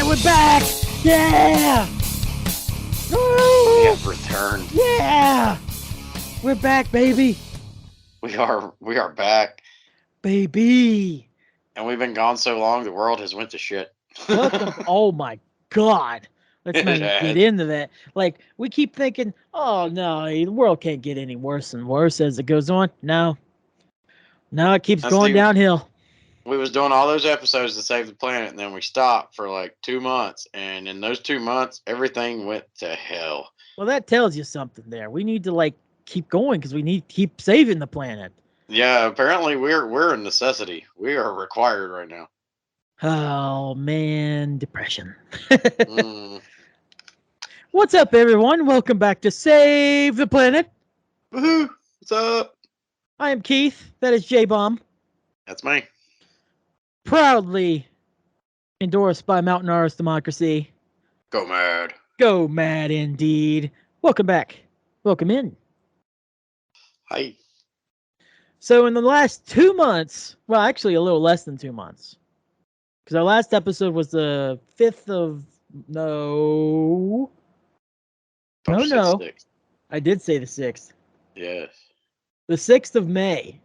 we're back! Yeah! We have returned. Yeah! We're back, baby! We are back. Baby! And we've been gone so long, the world has went to shit. Welcome. Oh my God. Let's not even get into that. Like, we keep thinking, oh no, the world can't get any worse and worse as it goes on. No, it keeps going downhill. We was doing all those episodes to save the planet, and then we stopped for like 2 months. And in those 2 months, everything went to hell. Well, that tells you something there. We need to keep going because we need to keep saving the planet. Yeah, apparently we're a necessity. We are required right now. Oh man, depression. What's up, everyone? Welcome back to Save the Planet. Woohoo! What's up? I am Keith. That is J-Bomb. That's me. Proudly endorsed by Mountain Arts Democracy. Go mad. Go mad indeed. Welcome back. Welcome in. Hi. So in the last 2 months, well, actually a little less than 2 months, because our last episode was the 5th of... No. I did say the 6th. Yes. The 6th of May.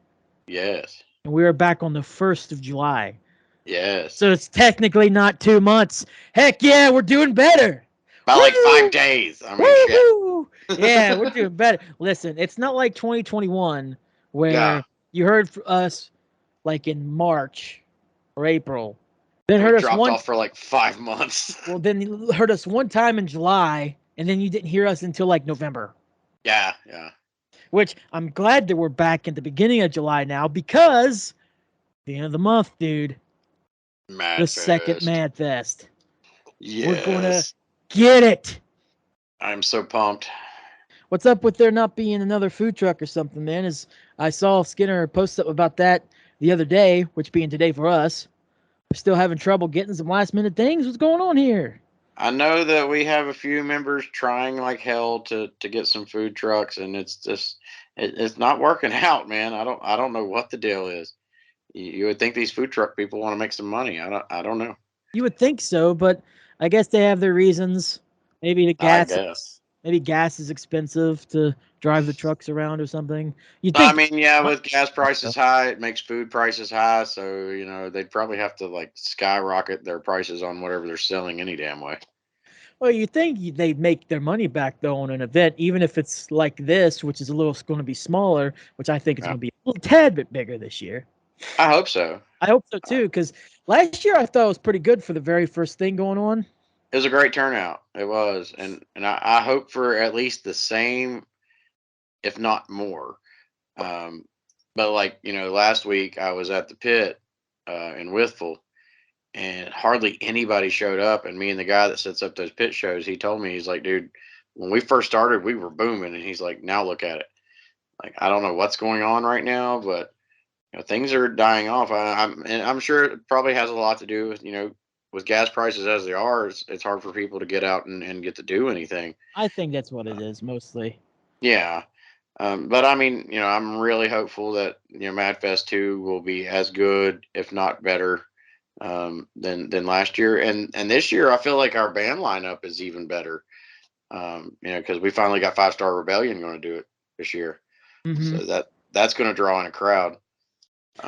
Yes. And we were back on the 1st of July. Yes. So it's technically not 2 months. Heck yeah, we're doing better. By like 5 days. I mean, shit. Yeah, we're doing better. Listen, it's not like 2021 where you heard us like in March or April. Then heard us dropped off for like 5 months. Well, then you heard us one time in July, and then you didn't hear us until like November. Yeah. Which I'm glad that we're back at the beginning of July now, because the end of the month, dude. The second Mad Fest. Yes. We're gonna get it. I'm so pumped. What's up with there not being another food truck or something, man? As I saw Skinner post up about that the other day, which being today for us. We're still having trouble getting some last minute things. What's going on here? I know that we have a few members trying like hell to get some food trucks, and it's just it's not working out, man. I don't know what the deal is. You would think these food truck people want to make some money. I don't know. You would think so, but I guess they have their reasons. Maybe the gas. I guess. Maybe gas is expensive to drive the trucks around or something. I mean, yeah, with gas prices high, it makes food prices high. So, they'd probably have to like skyrocket their prices on whatever they're selling any damn way. Well, you think they'd make their money back, though, on an event, even if it's like this, which is going to be smaller, which I think is going to be a little tad bit bigger this year. I hope so. I hope so, too, because last year I thought it was pretty good for the very first thing going on. It was a great turnout. It was. And I hope for at least the same, if not more. But like, last week I was at the pit in Withville, and hardly anybody showed up. And me and the guy that sets up those pit shows, he told me, he's like, dude, when we first started, we were booming. And he's like, now look at it. Like, I don't know what's going on right now, but things are dying off. I'm sure it probably has a lot to do with, with gas prices as they are. It's hard for people to get out and get to do anything. I think that's what it is mostly. Yeah. But I mean, I'm really hopeful that, MadFest 2 will be as good, if not better, than last year. And this year, I feel like our band lineup is even better. Because we finally got 5 Star Rebellion going to do it this year. Mm-hmm. So that's going to draw in a crowd.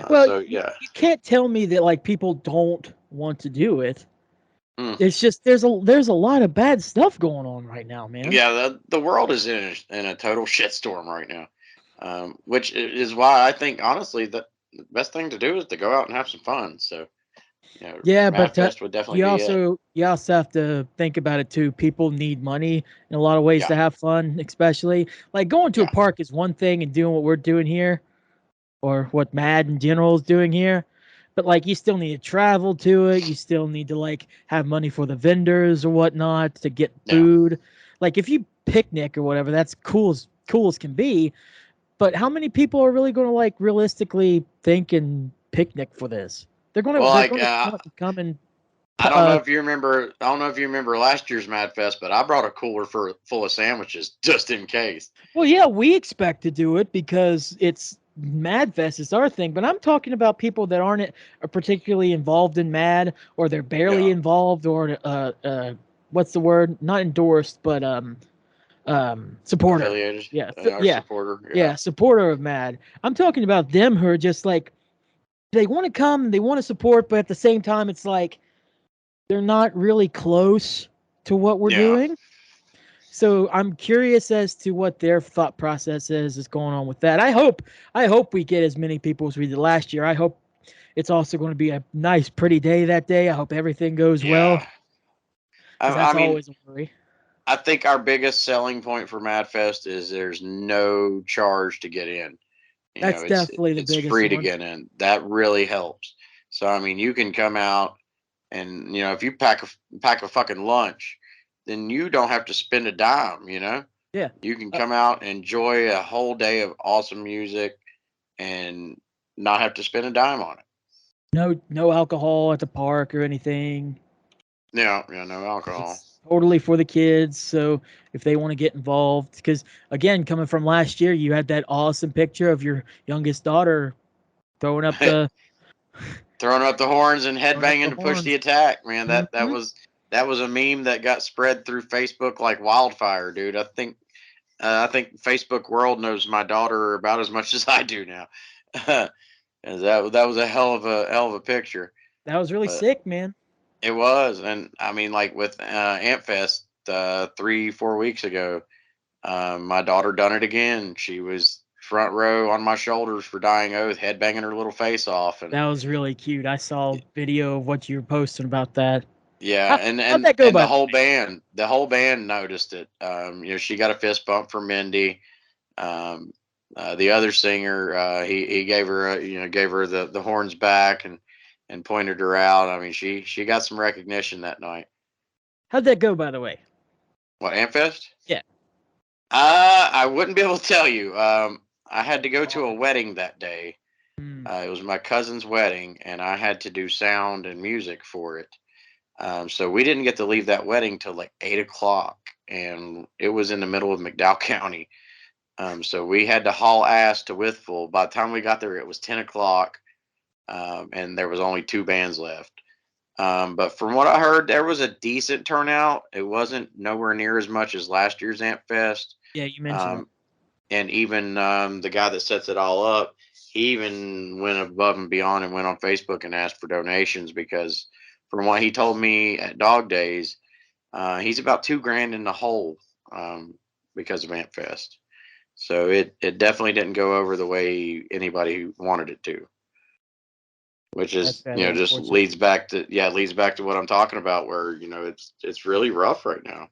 You can't tell me that people don't want to do it. It's just there's a lot of bad stuff going on right now, man. Yeah, the world is in a total shitstorm right now, which is why I think honestly that the best thing to do is to go out and have some fun. So, but would definitely you also have to think about it too. People need money in a lot of ways to have fun, especially like going to a park is one thing, and doing what we're doing here, or what Mad in general is doing here. But you still need to travel to it. You still need to have money for the vendors or whatnot to get food. If you picnic or whatever, that's cool as can be. But how many people are really going to realistically think and picnic for this? They're going to come and. I don't know if you remember last year's Mad Fest, but I brought a cooler full of sandwiches just in case. Well, yeah, we expect to do it because it's Mad Fest is our thing, but I'm talking about people that aren't particularly involved in Mad, or they're barely Yeah. involved, or what's the word? Not endorsed, but supporter. Affiliated. Yeah, Our yeah, supporter. Yeah. yeah, supporter of Mad. I'm talking about them who are just like they want to come, they want to support, but at the same time, it's like they're not really close to what we're Yeah. doing. So I'm curious as to what their thought process is going on with that. I hope we get as many people as we did last year. I hope it's also going to be a nice, pretty day that day. I hope everything goes well Yeah. because I that's mean, always a worry. I think our biggest selling point for MadFest is there's no charge to get in. You know, That's definitely the it's biggest free to one. get in. That really helps. So I mean, you can come out and if you pack a fucking lunch, then you don't have to spend a dime. Yeah. You can Uh, come out and enjoy a whole day of awesome music and not have to spend a dime on it. no alcohol at the park or anything. Yeah, yeah, no alcohol. It's totally for the kids. So if they want to get involved, because again, coming from last year, you had that awesome picture of your youngest daughter throwing up the Throwing up the horns and throwing up the headbanging to push the horns. attack, man. That Hmm. was a meme that got spread through Facebook like wildfire, dude. I think Facebook world knows my daughter about as much as I do now. And that was a hell of a picture, That was really but sick, man. it was. And I mean, like with Antfest 3-4 weeks ago, my daughter done it again. She was front row on my shoulders for Dying Oath, headbanging her little face off, and That was really cute. I saw video of what you were posting about that. yeah, How'd that go, and by the way? the whole band noticed it. She got a fist bump from Mindy. Um, the other singer, he gave her gave her the horns back and pointed her out. I mean, she got some recognition that night. How'd that go, by the way? What, Amfest? Yeah. I wouldn't be able to tell you. I had to go to a wedding that day. Hmm. It was my cousin's wedding, and I had to do sound and music for it. So we didn't get to leave that wedding till like 8 o'clock, and it was in the middle of McDowell County. So we had to haul ass to Withville. By the time we got there, it was 10 o'clock, and there was only two bands left. But from what I heard, there was a decent turnout. It wasn't nowhere near as much as last year's Amp Fest. Yeah, you mentioned that. Um, and even the guy that sets it all up, he even went above and beyond and went on Facebook and asked for donations because, from what he told me at Dog Daze, he's about $2,000 in the hole because of Amp Fest. So it definitely didn't go over the way anybody wanted it to, which That's is very just unfortunate. leads back to what I'm talking about, where it's really rough right now.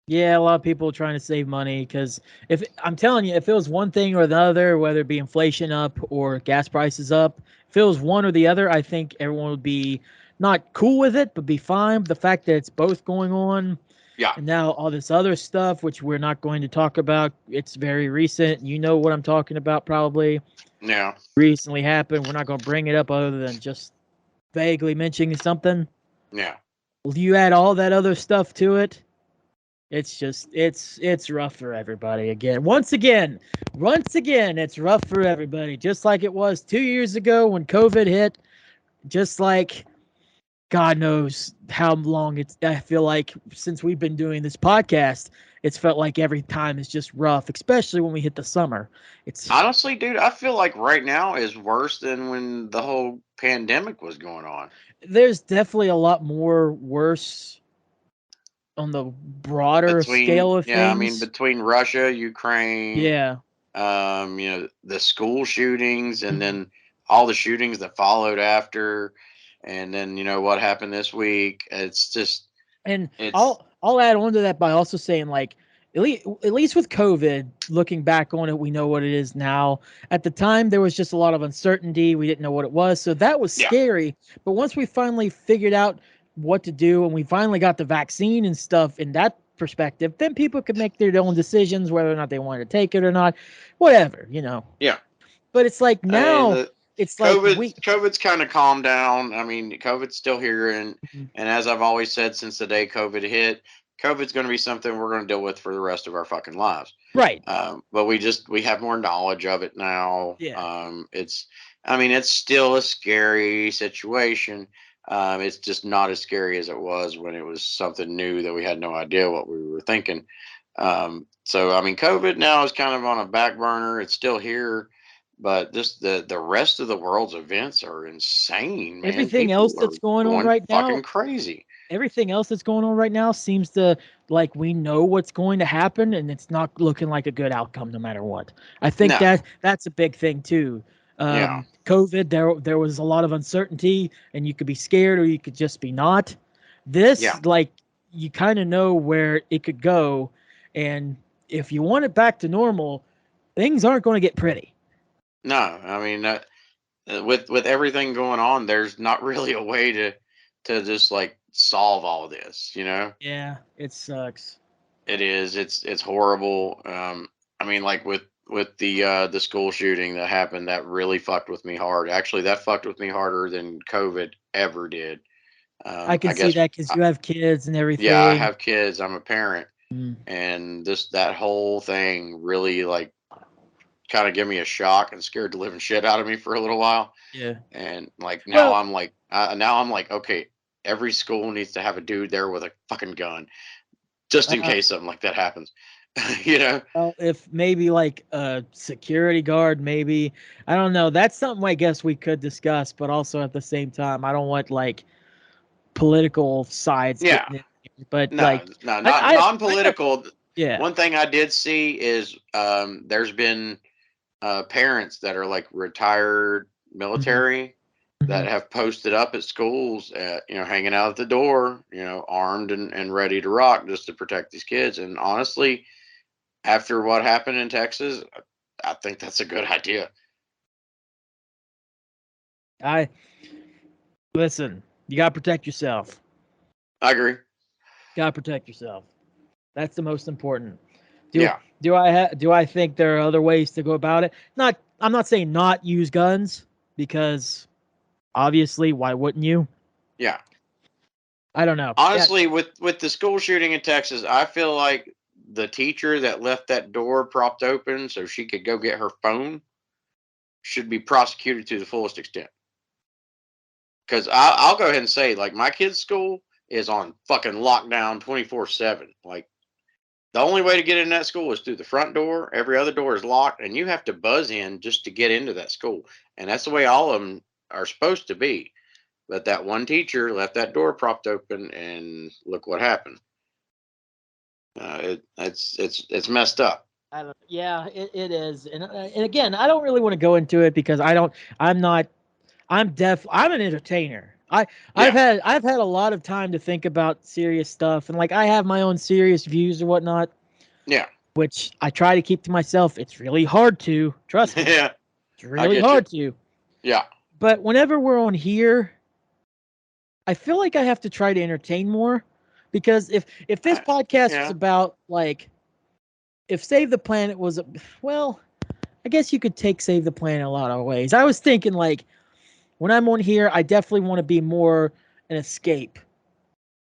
Yeah, a lot of people trying to save money because if I'm telling you, if it was one thing or the other, whether it be inflation up or gas prices up, if it was one or the other, I think everyone would be not cool with it, but be fine. But the fact that it's both going on, Yeah, and now all this other stuff, which we're not going to talk about, it's very recent. You know what I'm talking about, probably yeah, recently happened. We're not going to bring it up other than just vaguely mentioning something. yeah. Well, you add all that other stuff to it, it's just it's rough for everybody again. Once again, it's rough for everybody. Just like it was 2 years ago when COVID hit. Just like God knows how long it's. I feel like since we've been doing this podcast, it's felt like every time is just rough, especially when we hit the summer. It's Honestly, dude, I feel like right now is worse than when the whole pandemic was going on. there's definitely a lot more worse on the broader scale of I mean, things. between Russia, Ukraine, Yeah. the school shootings, and Mhm. then all the shootings that followed after, and then what happened this week. It's just And it's I'll add on to that by also saying like at least with COVID, looking back on it, we know what it is now. At the time, there was just a lot of uncertainty. We didn't know what it was, so that was yeah, scary. But once we finally figured out what to do, and we finally got the vaccine and stuff in that perspective, then people could make their own decisions whether or not they wanted to take it or not, whatever. yeah. But it's like I mean, now, the it's like we. COVID's kind of calmed down. I mean, COVID's still here, and Mhm. as I've always said since the day COVID hit, COVID's going to be something we're going to deal with for the rest of our fucking lives. Right. But we have more knowledge of it now. Yeah. It's still a scary situation. It's just not as scary as it was when it was something new that we had no idea what we were thinking. COVID now is kind of on a back burner. It's still here, but the rest of the world's events are insane, man. Everything else People are that's going on going right now, fucking crazy. everything else that's going on right now seems to, like, we know what's going to happen, and it's not looking like a good outcome no matter what. I think No, that's a big thing too. yeah, COVID, there was a lot of uncertainty, and you could be scared or you could just be not. This, yeah. like, you kind of know where it could go, and if you want it back to normal, things aren't going to get pretty. No, with everything going on, there's not really a way to just like solve all this. Yeah, it sucks. It is. It's horrible. Like with the school shooting that happened, that really fucked with me hard. Actually, that fucked with me harder than COVID ever did. I can I see guess. that because you have kids and Yeah, I everything. have kids. I'm a parent, Mm, and that whole thing really like kind of gave me a shock and scared the living shit out of me for a little while. yeah. And like Well, now I'm like, okay, every school needs to have a dude there with a fucking gun, just in uh, case something like that happens. you know? well, if maybe like a security guard, maybe, I don't know. That's something I guess we could discuss, but also at the same time, I don't want like political sides Yeah. getting in. But No, like, no, not I have, non-political. yeah. One thing I did see is there's been parents that are like retired Hmm. military Hmm. that have posted up at schools, hanging out at the door, armed and ready to rock just to protect these kids. And honestly, after what happened in Texas, I think that's a good idea. I listen. You gotta protect yourself. I agree. Gotta protect yourself. That's the most important. Do Yeah, do I think there are other ways to go about it? Not. I'm not saying not use guns because obviously, why wouldn't you? yeah. I don't know. Yeah. Honestly, with the school shooting in Texas, I feel like the teacher that left that door propped open so she could go get her phone should be prosecuted to the fullest extent. Because I'll go ahead and say, like, my kid's school is on fucking lockdown 24/7. Like, the only way to get in that school is through the front door. Every other door is locked, and you have to buzz in just to get into that school. And that's the way all of them are supposed to be. But that one teacher left that door propped open, and look what happened. It's messed up. I don't. Yeah, it is. And again, I don't really want to go into it because I don't. I'm not. I'm an entertainer. Yeah, I've had a lot of time to think about serious stuff, and like I have my own serious views or whatnot, yeah, which I try to keep to myself. It's really hard to, trust me. yeah. It's I really get you. hard to. Yeah, But whenever we're on here, I feel like I have to try to entertain more because if this I, podcast was yeah. about like if Save the Planet was well, I guess you could take Save the Planet a lot of ways. I was thinking like when I'm on here, I definitely want to be more an escape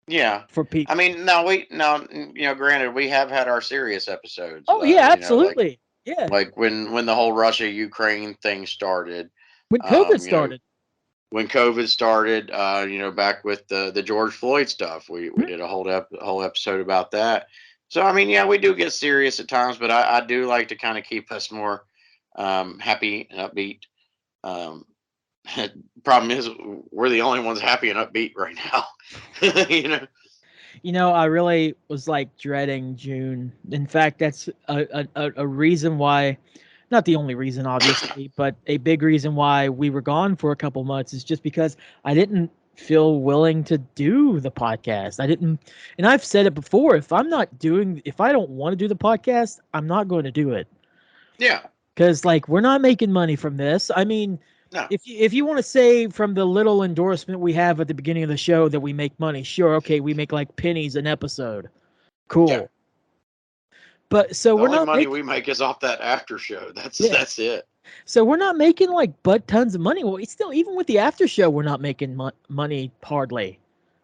Yeah. for people. I mean, granted, we have had our serious episodes, Oh yeah, like absolutely. Yeah. when the whole Russia Ukraine thing started, When COVID um, you know, started. when COVID started, back with the George Floyd stuff, we Hmm? did a whole episode about that. So I mean, yeah, we do get serious at times, but I do like to kind of keep us more happy and upbeat. Um, Problem is, we're the only ones happy and upbeat right now. you know. I really was like dreading June. In fact, that's a reason why, not the only reason, obviously, but a big reason why we were gone for a couple months is just because I didn't feel willing to do the podcast. I didn't, and I've said it before. If I don't want to do the podcast, I'm not going to do it Yeah. because like we're not making money from this. I mean, No. if you want to say from the little endorsement we have at the beginning of the show that we make money, sure, okay, we make like pennies an episode, Yeah. cool. But so The we're only not money making we make is off that after show. That's yeah, that's it. so we're not making like butt tons of money. Well, it's still even with the after show, we're not making money hardly.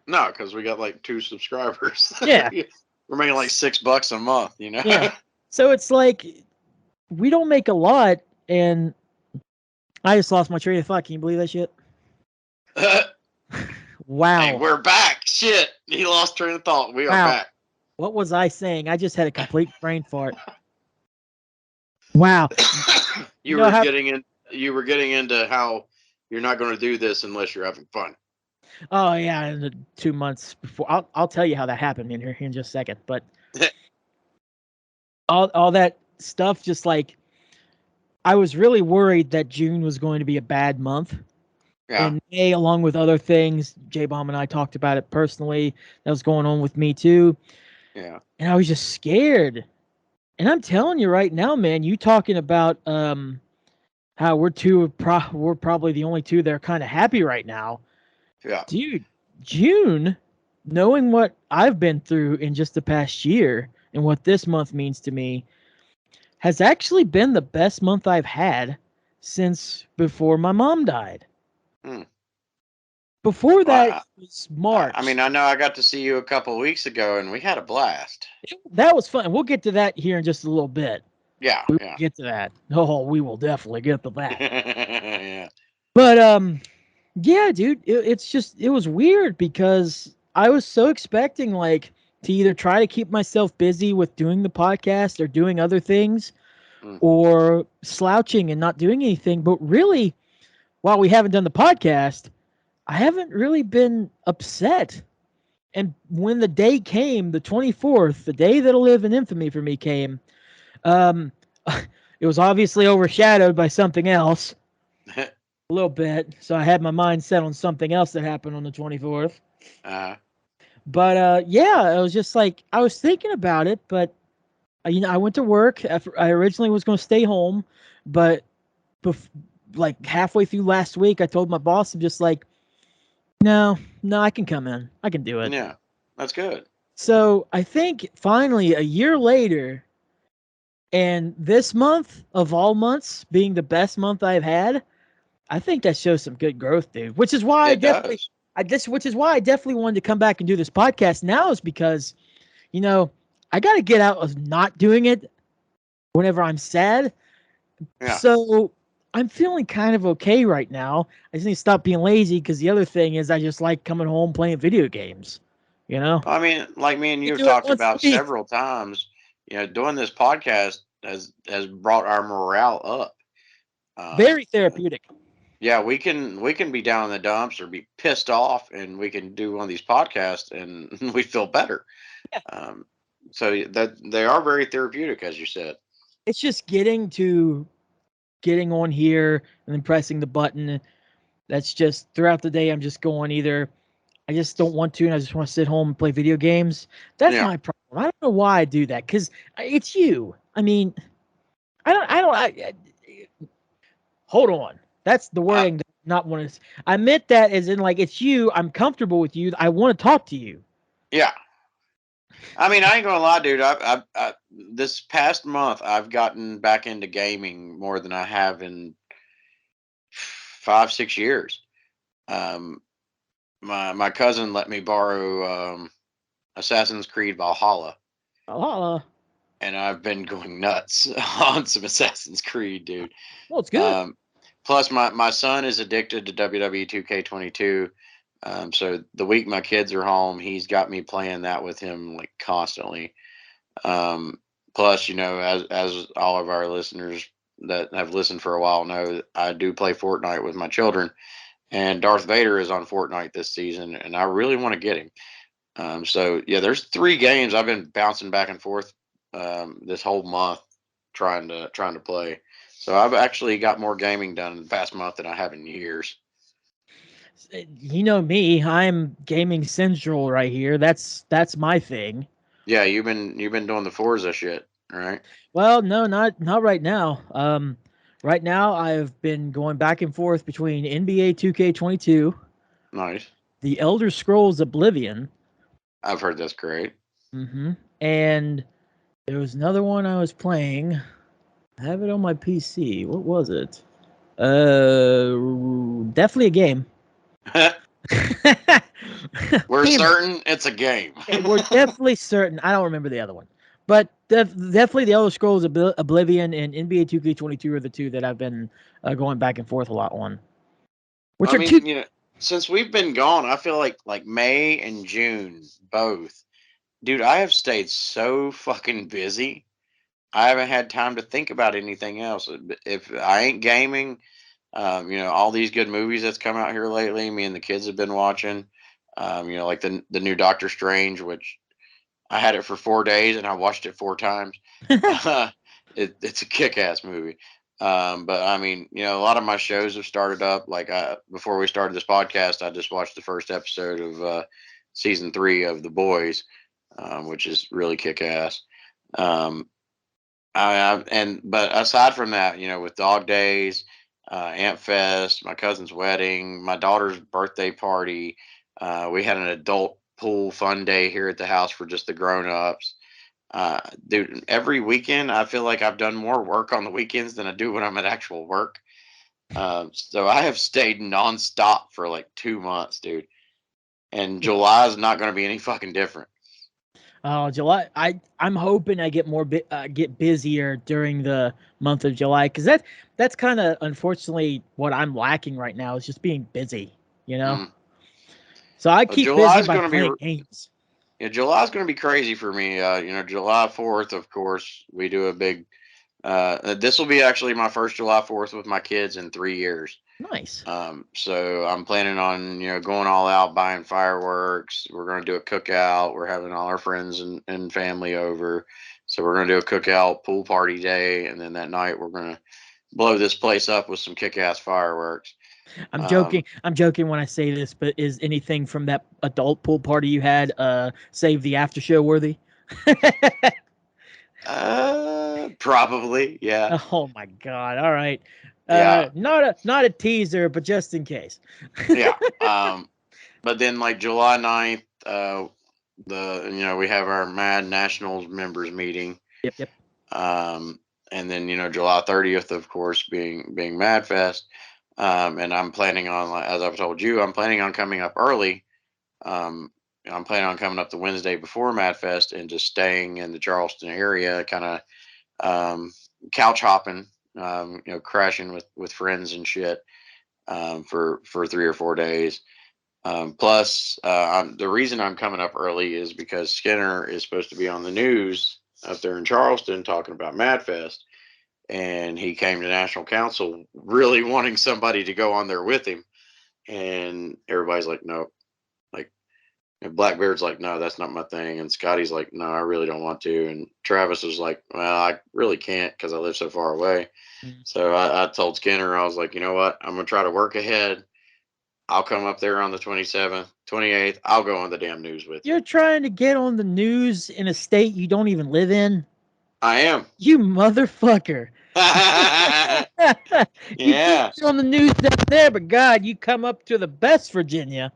No, because we got like 2 subscribers. Yeah. We're making like $6 a month, you know? Yeah. So it's like we don't make a lot, and I just lost my train of thought. Can you believe that shit? Wow. Hey, we're back. Shit. He lost train of thought. We are Wow. back. What was I saying? I just had a complete brain fart. Wow. You were getting into how you're not going to do this unless you're having fun. Oh yeah, in the 2 months before. I'll tell you how that happened in here in just a second. But all that stuff, just like I was really worried that June was going to be a bad month. Yeah. In May, along with other things, J Bomb and I talked about it personally. That was going on with me too. Yeah. And I was just scared. And I'm telling you right now, man, you talking about how we're probably the only two that are kind of happy right now. Yeah. Dude, June, knowing what I've been through in just the past year and what this month means to me, has actually been the best month I've had since before my mom died. Hmm. Before that, Well, it was March. I mean, I know I got to see you a couple weeks ago, and we had a blast. That was fun. We'll get to that here in just a little bit. Yeah. We will Yeah. get to that. Oh, we will definitely get to that. Yeah. But yeah, dude, it was weird because I was so expecting like to either try to keep myself busy with doing the podcast or doing other things Mm. or slouching and not doing anything. But really, while we haven't done the podcast, I haven't really been upset. And when the day came, the 24th, the day that'll live in infamy for me came, um, it was obviously overshadowed by something else. A little bit, so I had my mind set on something else that happened on the 24th. But yeah, I was just like I was thinking about it, but I went to work. I originally was going to stay home, but like halfway through last week, I told my boss, I'm just like, no, I can come in, I can do it. Yeah, that's good. So I think finally a year later, and this month of all months being the best month I've had, I think that shows some good growth, dude. Which is why which is why I definitely wanted to come back and do this podcast now, is because, I got to get out of not doing it whenever I'm sad. Yeah. So I'm feeling kind of okay right now. I just need to stop being lazy, because the other thing is I just like coming home playing video games. I mean, like me and you have do it talked once a about week. several times, doing this podcast has brought our morale up. Very therapeutic. Yeah, we can be down in the dumps or be pissed off, and we can do one of these podcasts, and we feel better. So that they are very therapeutic, as you said. It's just getting on here and then pressing the button. That's just throughout the day. I'm just going either I just don't want to, and I just want to sit home and play video games. That's my problem. I don't know why I do that, because it's you. I mean, hold on. That's the wording that I not want to. I meant that as in like it's you. I'm comfortable with you. I want to talk to you. Yeah. I mean, I ain't gonna lie, dude. I this past month I've gotten back into gaming more than I have in 5-6 years. My cousin let me borrow Assassin's Creed Valhalla. And I've been going nuts on some Assassin's Creed, dude. Well, it's good. Plus, my son is addicted to WWE 2K22. So the week my kids are home, he's got me playing that with him like constantly. Plus, as all of our listeners that have listened for a while know, I do play Fortnite with my children, and Darth Vader is on Fortnite this season, and I really want to get him. So yeah, there's 3 games I've been bouncing back and forth this whole month trying to play. So I've actually got more gaming done in the past month than I have in years. You know me, I'm gaming central right here. That's my thing. Yeah, you've been doing the Forza shit, right? Well, no, not right now. Right now I've been going back and forth between NBA 2K22, Nice. The Elder Scrolls Oblivion. I've heard that's great. And there was another one I was playing. I have it on my PC. What was it? Definitely a game. We're Damn it. certain it's a game. We're definitely certain. I don't remember the other one, but definitely the Elder Scrolls Oblivion and NBA 2K22 are the two that I've been going back and forth a lot on. Which I are two. mean, since we've been gone, I feel like May and June both. Dude, I have stayed so fucking busy. I haven't had time to think about anything else. If I ain't gaming, all these good movies that's come out here lately, me and the kids have been watching. Like the new Doctor Strange, which I had it for 4 days and I watched it 4 times. It's a kick-ass movie. But I mean, a lot of my shows have started up. Like before we started this podcast, I just watched the first episode of season 3 of The Boys, which is really kick-ass. But aside from that, with Dog Days, Ant Fest, my cousin's wedding, my daughter's birthday party, we had an adult pool fun day here at the house for just the grown-ups. Dude, every weekend I feel like I've done more work on the weekends than I do when I'm at actual work. So I have stayed nonstop for like 2 months, dude. And July is not going to be any fucking different. Oh, July! I'm hoping I get get busier during the month of July because that's kind of unfortunately what I'm lacking right now is just being busy. Mm. So I keep busy July's by going to playing be games. Yeah, July's going to be crazy for me. July 4th, of course, we do a big. This will be actually my first July 4th with my kids in 3 years. Nice. So I'm planning on going all out, buying fireworks. We're going to do a cookout. We're having all our friends and family over. So we're going to do a cookout pool party day, and then that night we're going to blow this place up with some kick-ass fireworks. I'm joking. I'm joking when I say this, but is anything from that adult pool party you had save the after show worthy? Probably, yeah. Oh my god! All right, Yeah. not a teaser, but just in case. Yeah. But then like July 9th, we have our Mad Nationals members meeting. Yep. And then July 30th, of course, being Mad Fest. And I'm planning on, as I've told you, I'm planning on coming up early. Um, I'm planning on coming up the Wednesday before Mad Fest and just staying in the Charleston area, kind of couch hopping, crashing with friends and shit for 3 or 4 days. Plus, the reason I'm coming up early is because Skinner is supposed to be on the news up there in Charleston talking about MadFest, and he came to National Council really wanting somebody to go on there with him, and everybody's like, no, like and Blackbeard's like, no, that's not my thing, and Scotty's like, no, I really don't want to, and Travis was like, well, I really can't because I live so far away. So I told Skinner, I was like, you know what, I'm gonna try to work ahead. I'll come up there on the 27th, 28th. I'll go on the damn news with you. You're trying to get on the news in a state you don't even live in? I am. You motherfucker. You Yeah. keep on the news up there, but God, you come up to the best Virginia.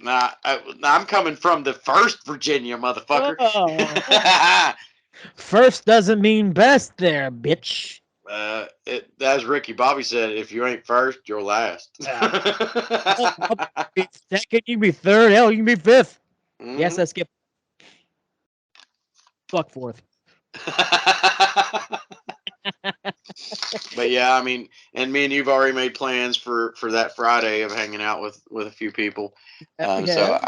Nah, I'm coming from the first Virginia, motherfucker. Oh. First doesn't mean best there, bitch. As Ricky Bobby said, if you ain't first, you're last. I'll be second, you can be third, hell, you can be fifth. Mm-hmm. Yes, I skip. Fuck fourth. But yeah, I mean, and me and you've already made plans for that Friday of hanging out with a few people. So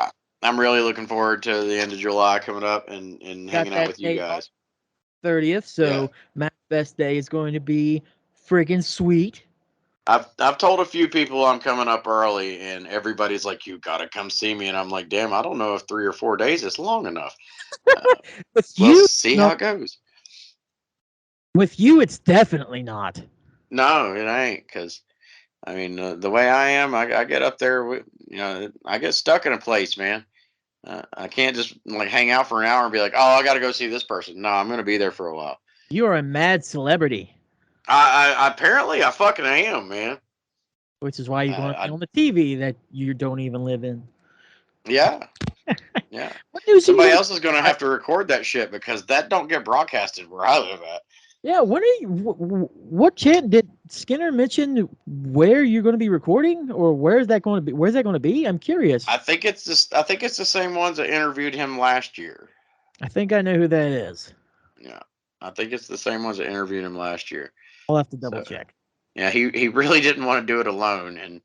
I'm really looking forward to the end of July coming up and hanging out with you guys. 30th, so yeah. Best Day is going to be friggin' sweet. I've told a few people I'm coming up early, and everybody's like, "You gotta come see me," and I'm like, "Damn, I don't know if 3 or 4 days is long enough." We'll see how it goes. With you, it's definitely not. No, it ain't, because I mean, the way I am, I get up there, I get stuck in a place, man. I can't just like hang out for an hour and be like, "Oh, I got to go see this person." No, I'm gonna be there for a while. You are a mad celebrity. I apparently I fucking am, man. Which is why you're going to be on the TV that you don't even live in. Yeah. Yeah. Somebody else is going to have to record that shit because that don't get broadcasted where I live at. Yeah, when are you? What chant did Skinner mention? Where you're going to be recording, or where's that going to be? Where's that going to be? I'm curious. I think it's just. I think it's the same ones that interviewed him last year. I think I know who that is. Yeah, I think it's the same ones that interviewed him last year. I'll have to double So check. yeah, he really didn't want to do it alone, and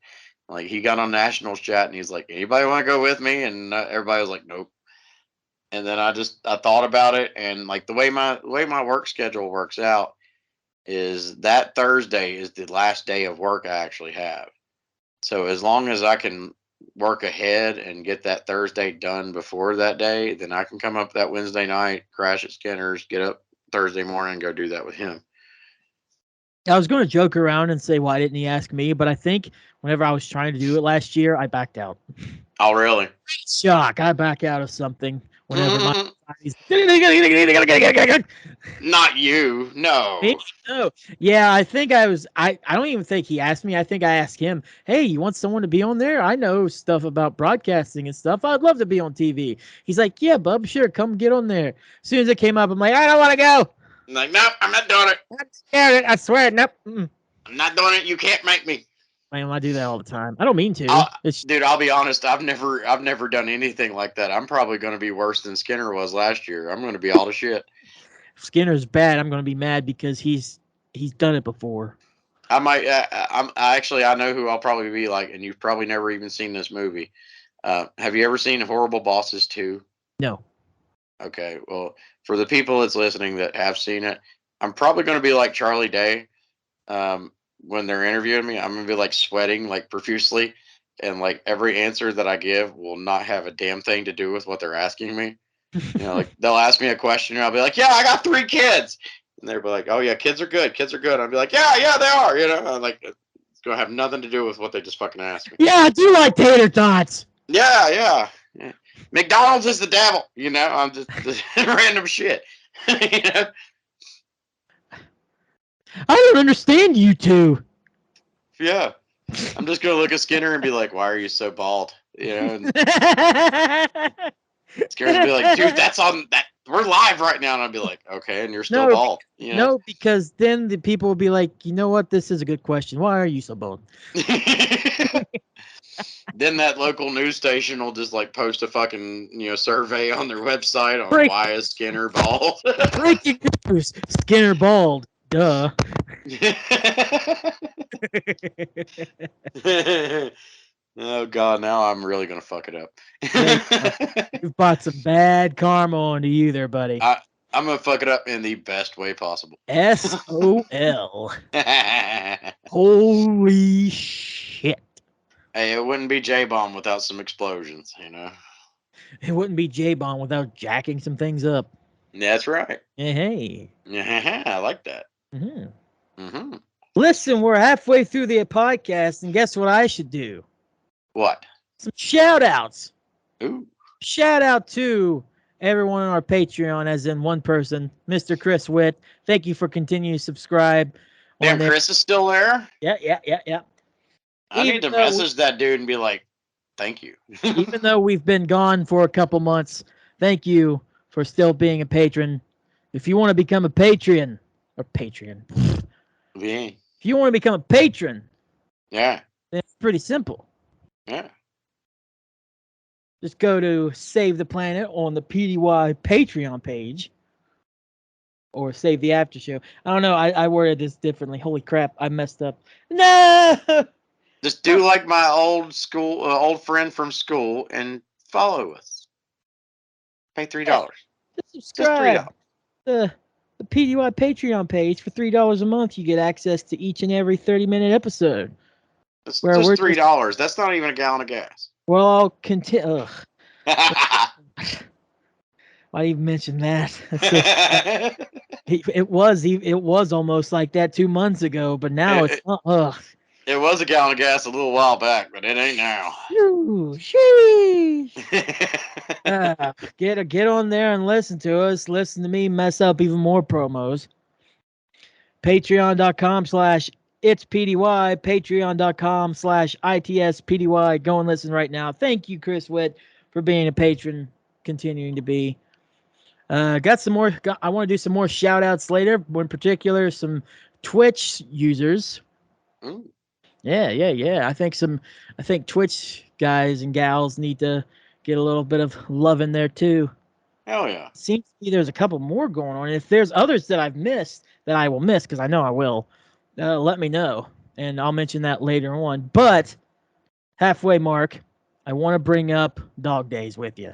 like he got on Nationals chat and he's like, anybody want to go with me? And everybody was like, nope. And then I thought about it, and like the way my work schedule works out is that Thursday is the last day of work I actually have. So as long as I can work ahead and get that Thursday done before that day, then I can come up that Wednesday night, crash at Skinner's, get up Thursday morning, and go do that with him. I was going to joke around and say, why didn't he ask me? But I think whenever I was trying to do it last year, I backed out. Oh, really? Shock! I back out of something whenever my Not you. Me? No. No. Yeah, I think I was. I don't even think he asked me. I think I asked him, hey, you want someone to be on there? I know stuff about broadcasting and stuff. I'd love to be on TV. He's like, yeah, bub, sure, come get on there. As soon as it came up, I'm like, I don't want to go. I'm like, nope, I'm not doing it. I'm scared. I swear. Nope. I'm not doing it. You can't make me. Man, I do that all the time. I don't mean to. Dude, I'll be honest. I've never done anything like that. I'm probably going to be worse than Skinner was last year. I'm going to be all the shit. If Skinner's bad, I'm going to be mad because he's done it before. I might. I know who I'll probably be like, and you've probably never even seen this movie. Have you ever seen Horrible Bosses 2? No. Okay, well, for the people that's listening that have seen it, I'm probably going to be like Charlie Day. When they're interviewing me, I'm going to be like sweating like profusely, and like every answer that I give will not have a damn thing to do with what they're asking me. You know, like they'll ask me a question, and I'll be like, "Yeah, I got 3 kids," and they'll be like, "Oh yeah, kids are good. Kids are good." I'll be like, "Yeah, they are." You know, I'm like it's going to have nothing to do with what they just fucking asked me. Yeah, I do like tater tots. Yeah. McDonald's is the devil. You know, I'm just random shit. You know? I don't understand you two. Yeah. I'm just gonna look at Skinner and be like, "Why are you so bald?" You know, and Skinner's gonna be like, "Dude, that's on that. We're live right now," and I'll be like, "Okay," and you're still bald. You know? No, because then the people will be like, you know what? This is a good question. Why are you so bald? Then that local news station will just like post a fucking survey on their website on why is Skinner bald. Breaking news: Skinner bald. Duh. Oh god, now I'm really gonna fuck it up. You've brought some bad karma onto you there, buddy. I'm gonna fuck it up in the best way possible. SOL. Holy shit. Hey, it wouldn't be J-Bomb without some explosions, you know? It wouldn't be J-Bomb without jacking some things up. That's right. Hey. Yeah, I like that. Listen, we're halfway through the podcast, and guess what I should do? What? Some shout-outs. Ooh. Shout out to everyone on our Patreon, as in one person, Mr. Chris Witt. Thank you for continuing to subscribe. Damn, Chris is still there? Yeah. I need to message that dude and be like, thank you. Even though we've been gone for a couple months, thank you for still being a patron. If you want to become a Patreon, Yeah. If you want to become a patron, yeah, then it's pretty simple. Yeah. Just go to Save the Planet on the PDY Patreon page. Or Save the Aftershow. I don't know. I worded this differently. Holy crap. I messed up. No! Just do like my old friend from school and follow us. Pay $3. Just subscribe. The PDY Patreon page for $3 a month. You get access to each and every 30-minute episode. It's just $3. That's not even a gallon of gas. Well, I'll continue. Why even mention that? It was almost like that 2 months ago, but now it's It was a gallon of gas a little while back, but it ain't now. Get on there and listen to us. Listen to me mess up even more promos. Patreon.com/itspdy. Patreon.com/itspdy. Go and listen right now. Thank you, Chris Witt, for being a patron, continuing to be. Got some more. I want to do some more shout outs later. In particular, some Twitch users. Ooh, Yeah. I think Twitch guys and gals need to get a little bit of love in there too. hell yeah. Seems to be there's a couple more going on. If there's others that I've missed that I will miss, because I know I will, let me know, and I'll mention that later on. But halfway mark, I want to bring up Dog Daze with you.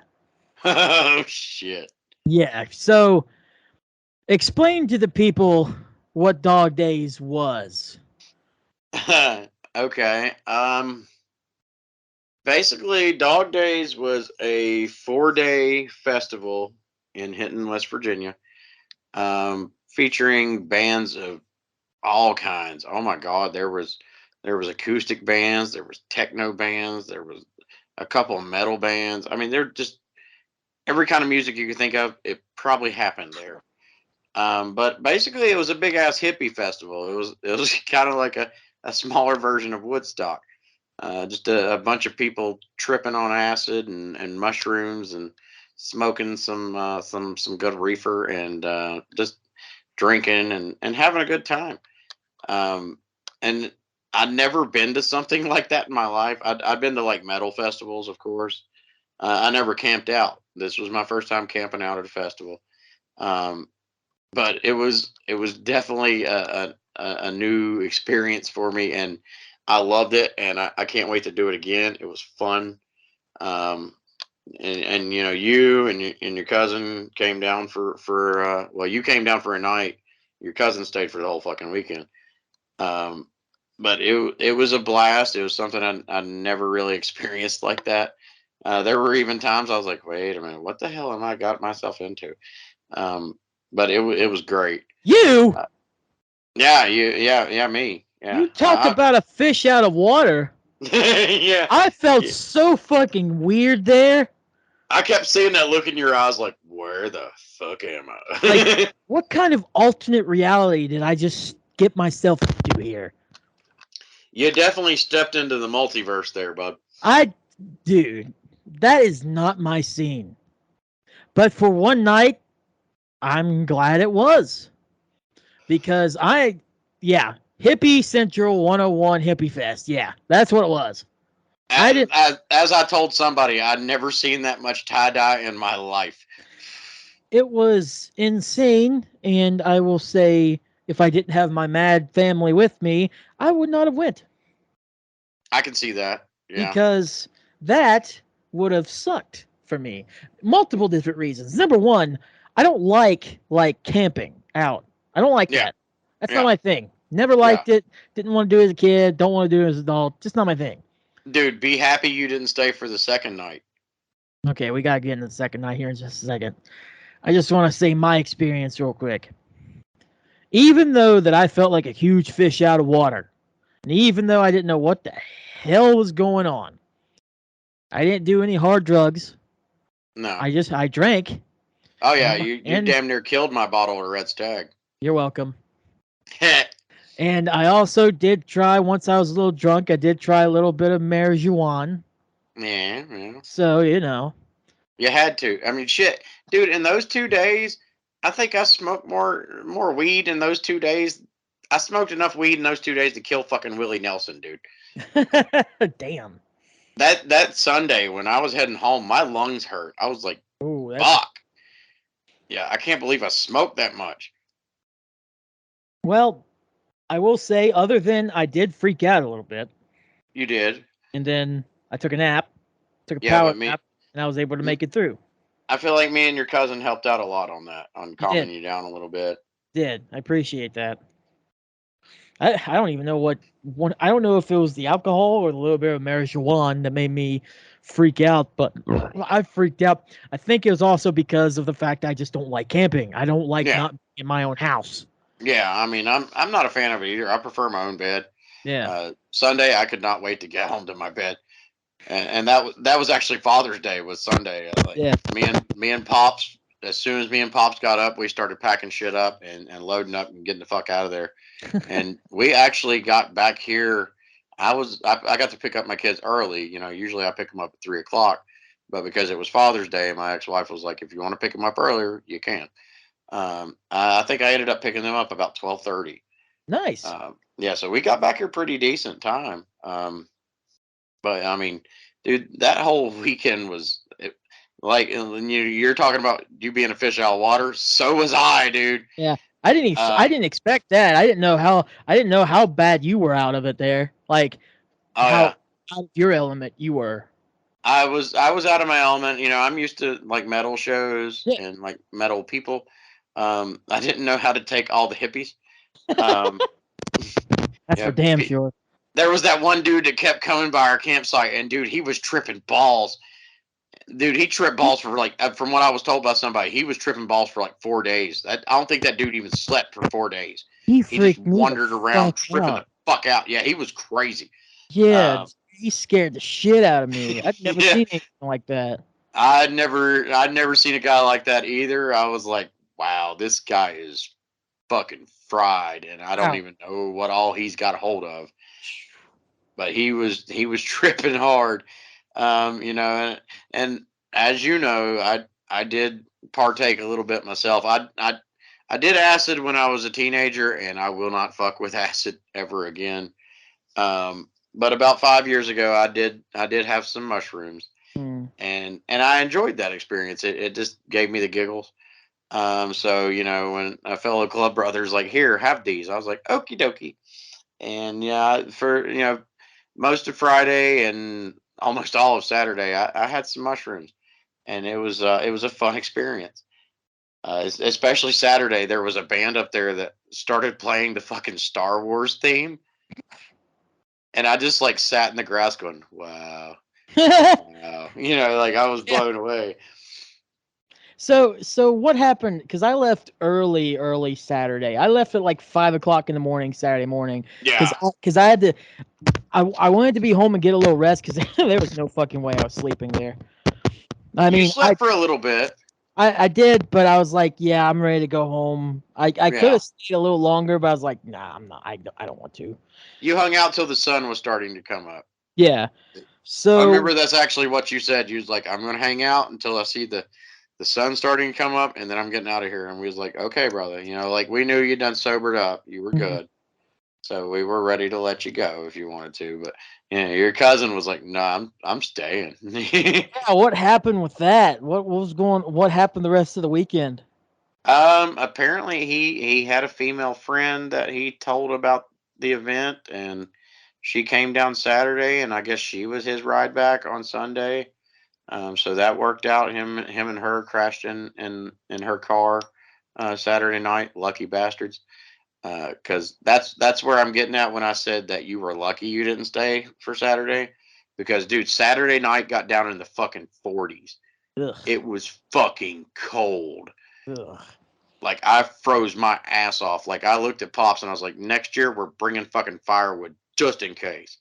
Oh shit. Yeah. So explain to the people what Dog Daze was. Okay. Basically, Dog Days was a 4-day festival in Hinton, West Virginia, featuring bands of all kinds. Oh my God, there was acoustic bands, there was techno bands, there was a couple of metal bands. I mean, they're just every kind of music you could think of. It probably happened there. But basically, it was a big ass hippie festival. It was kind of like a smaller version of Woodstock. Just a bunch of people tripping on acid and mushrooms and smoking some good reefer and just drinking and having a good time. And I'd never been to something like that in my life. I'd been to like metal festivals, of course. I never camped out. This was my first time camping out at a festival. Um, but it was definitely a new experience for me, and I loved it, and I can't wait to do it again. It was fun. Um, and you and your cousin came down for well, you came down for a night. Your cousin stayed for the whole fucking weekend. Um, but it was a blast. It was something I never really experienced like that. There were even times I was like, wait a minute, what the hell am I got myself into? Um, but it was great. You, Uh, yeah, yeah, me. Yeah, you talk about a fish out of water. yeah, I felt yeah. so fucking weird there. I kept seeing that look in your eyes, like, where the fuck am Like, I? what kind of alternate reality did I just get myself into here? You definitely stepped into the multiverse there, bud. Dude, that is not my scene. But for one night, I'm glad it was. Because yeah, Hippie Central 101 Hippie Fest. Yeah, that's what it was. I didn't, As I told somebody, I'd never seen that much tie dye in my life. it was insane. And I will say, if I didn't have my mad family with me, I would not have went. I can see that. Yeah, Because that would have sucked for me. Multiple different reasons. Number one, I don't like camping out. I don't like yeah, that. That's not yeah, my thing. Never yeah. liked it. Didn't want to do it as a kid. Don't want to do it as an adult. Just not my thing. Dude, be happy you didn't stay for the second night. Okay, we gotta get into the second night here in just a second. I just want to say my experience real quick. Even though that I felt like a huge fish out of water, and even though I didn't know what the hell was going on, I didn't do any hard drugs. No. I drank. Oh yeah, you And damn near killed my bottle of Red Stag. you're welcome. Yeah, And I also did try, once I was a little drunk, I did try a little bit of marijuana. yeah. So, you know. You had to. I mean, shit, dude. In those 2 days, I think I smoked more weed in those 2 days. I smoked enough weed in those 2 days to kill fucking Willie Nelson, dude. Damn. That Sunday when I was heading home, my lungs hurt. I was like, Oh, that's. fuck. Yeah, I can't believe I smoked that much. Well, I will say, other than I did freak out a little bit. You did. And then I took a nap, took a Yeah, power but me, nap, and I was able to make it through. I feel like me and your cousin helped out a lot on that, on You did. calming you down a little bit. Did. I appreciate that. I don't even know what I don't know if it was the alcohol or a little bit of marijuana that made me freak out, but I freaked out. I think it was also because of the fact I just don't like camping. I don't like Yeah, not in my own house. yeah. I mean, I'm not a fan of it either. I prefer my own bed. Yeah. Sunday, I could not wait to get home to my bed, and that was actually Father's Day was Sunday. Like Yeah. me and Pops. As soon as me and Pops got up, we started packing shit up and loading up and getting the fuck out of there. And we actually got back here. I got to pick up my kids early. Usually I pick them up at 3 o'clock. but because it was Father's Day, my ex-wife was like, "If you want to pick them up earlier, you can." I think I ended up picking them up about 12:30. Nice. Yeah, so we got back here pretty decent time. But I mean, dude, that whole weekend was like you're talking about you being a fish out of water. So was I, dude. Yeah. I didn't expect that. I didn't know how bad you were out of it there. Like Oh how yeah, out of your element you were. I was out of my element. I'm used to like metal shows Yeah. and like metal people. I didn't know how to take all the hippies. Um, That's for yeah, damn sure. there was that one dude that kept coming by our campsite, and dude, he was tripping balls. Dude, he tripped balls for like, from what I was told by somebody, he was tripping balls for like 4 days. I don't think that dude even slept for 4 days. He He just freaked me the wandered around fuck tripping the out. fuck out. Yeah, he was crazy. Yeah, Um, he scared the shit out of me. I've never yeah, seen anything like that. I'd never seen a guy like that either. I was like, wow, this guy is fucking fried, and I don't Wow. even know what all he's got a hold of. But he was tripping hard. And as you know, I did partake a little bit myself. I did acid when I was a teenager, and I will not fuck with acid ever again. But about 5 years ago, I did have some mushrooms, Hmm. and I enjoyed that experience. It just gave me the giggles. So when a fellow club brother's like, "Here, have these," I was like, "Okie dokie." And yeah, for most of Friday and almost all of Saturday, I had some mushrooms, and it was a fun experience. Especially Saturday, there was a band up there that started playing the fucking Star Wars theme, and I just like sat in the grass going, "Wow, wow," like I was Yeah. blown away. So what happened? Because I left early Saturday. I left at like 5 o'clock in the morning Saturday morning. Because Yeah, I had to. I wanted to be home and get a little rest because there was no fucking way I was sleeping there. I you mean, I slept for a little bit. I did, but I was like, yeah, I'm ready to go home. I could Yeah, have stayed a little longer, but I was like, nah, I'm not. I don't want to. you hung out till the sun was starting to come up. Yeah. I So remember that's actually what you said. You was like, "I'm gonna hang out until I see the sun starting to come up, and then I'm getting out of here." And we was like, "Okay, brother." Like we knew you'd done sobered up. You were mhm. good, so we were ready to let you go if you wanted to. But your cousin was like, "No, I'm staying." Yeah, what happened with that? What was going? What happened the rest of the weekend? Apparently he had a female friend that he told about the event, and she came down Saturday, and I guess she was his ride back on Sunday. So that worked out. Him and her crashed in her car Saturday night. Lucky bastards. Because that's where I'm getting at when I said that you were lucky you didn't stay for Saturday. Because dude, Saturday night got down in the fucking 40s. Ugh, It was fucking cold. ugh. Like I froze my ass off. Like I looked at Pops and I was like, next year we're bringing fucking firewood just in case.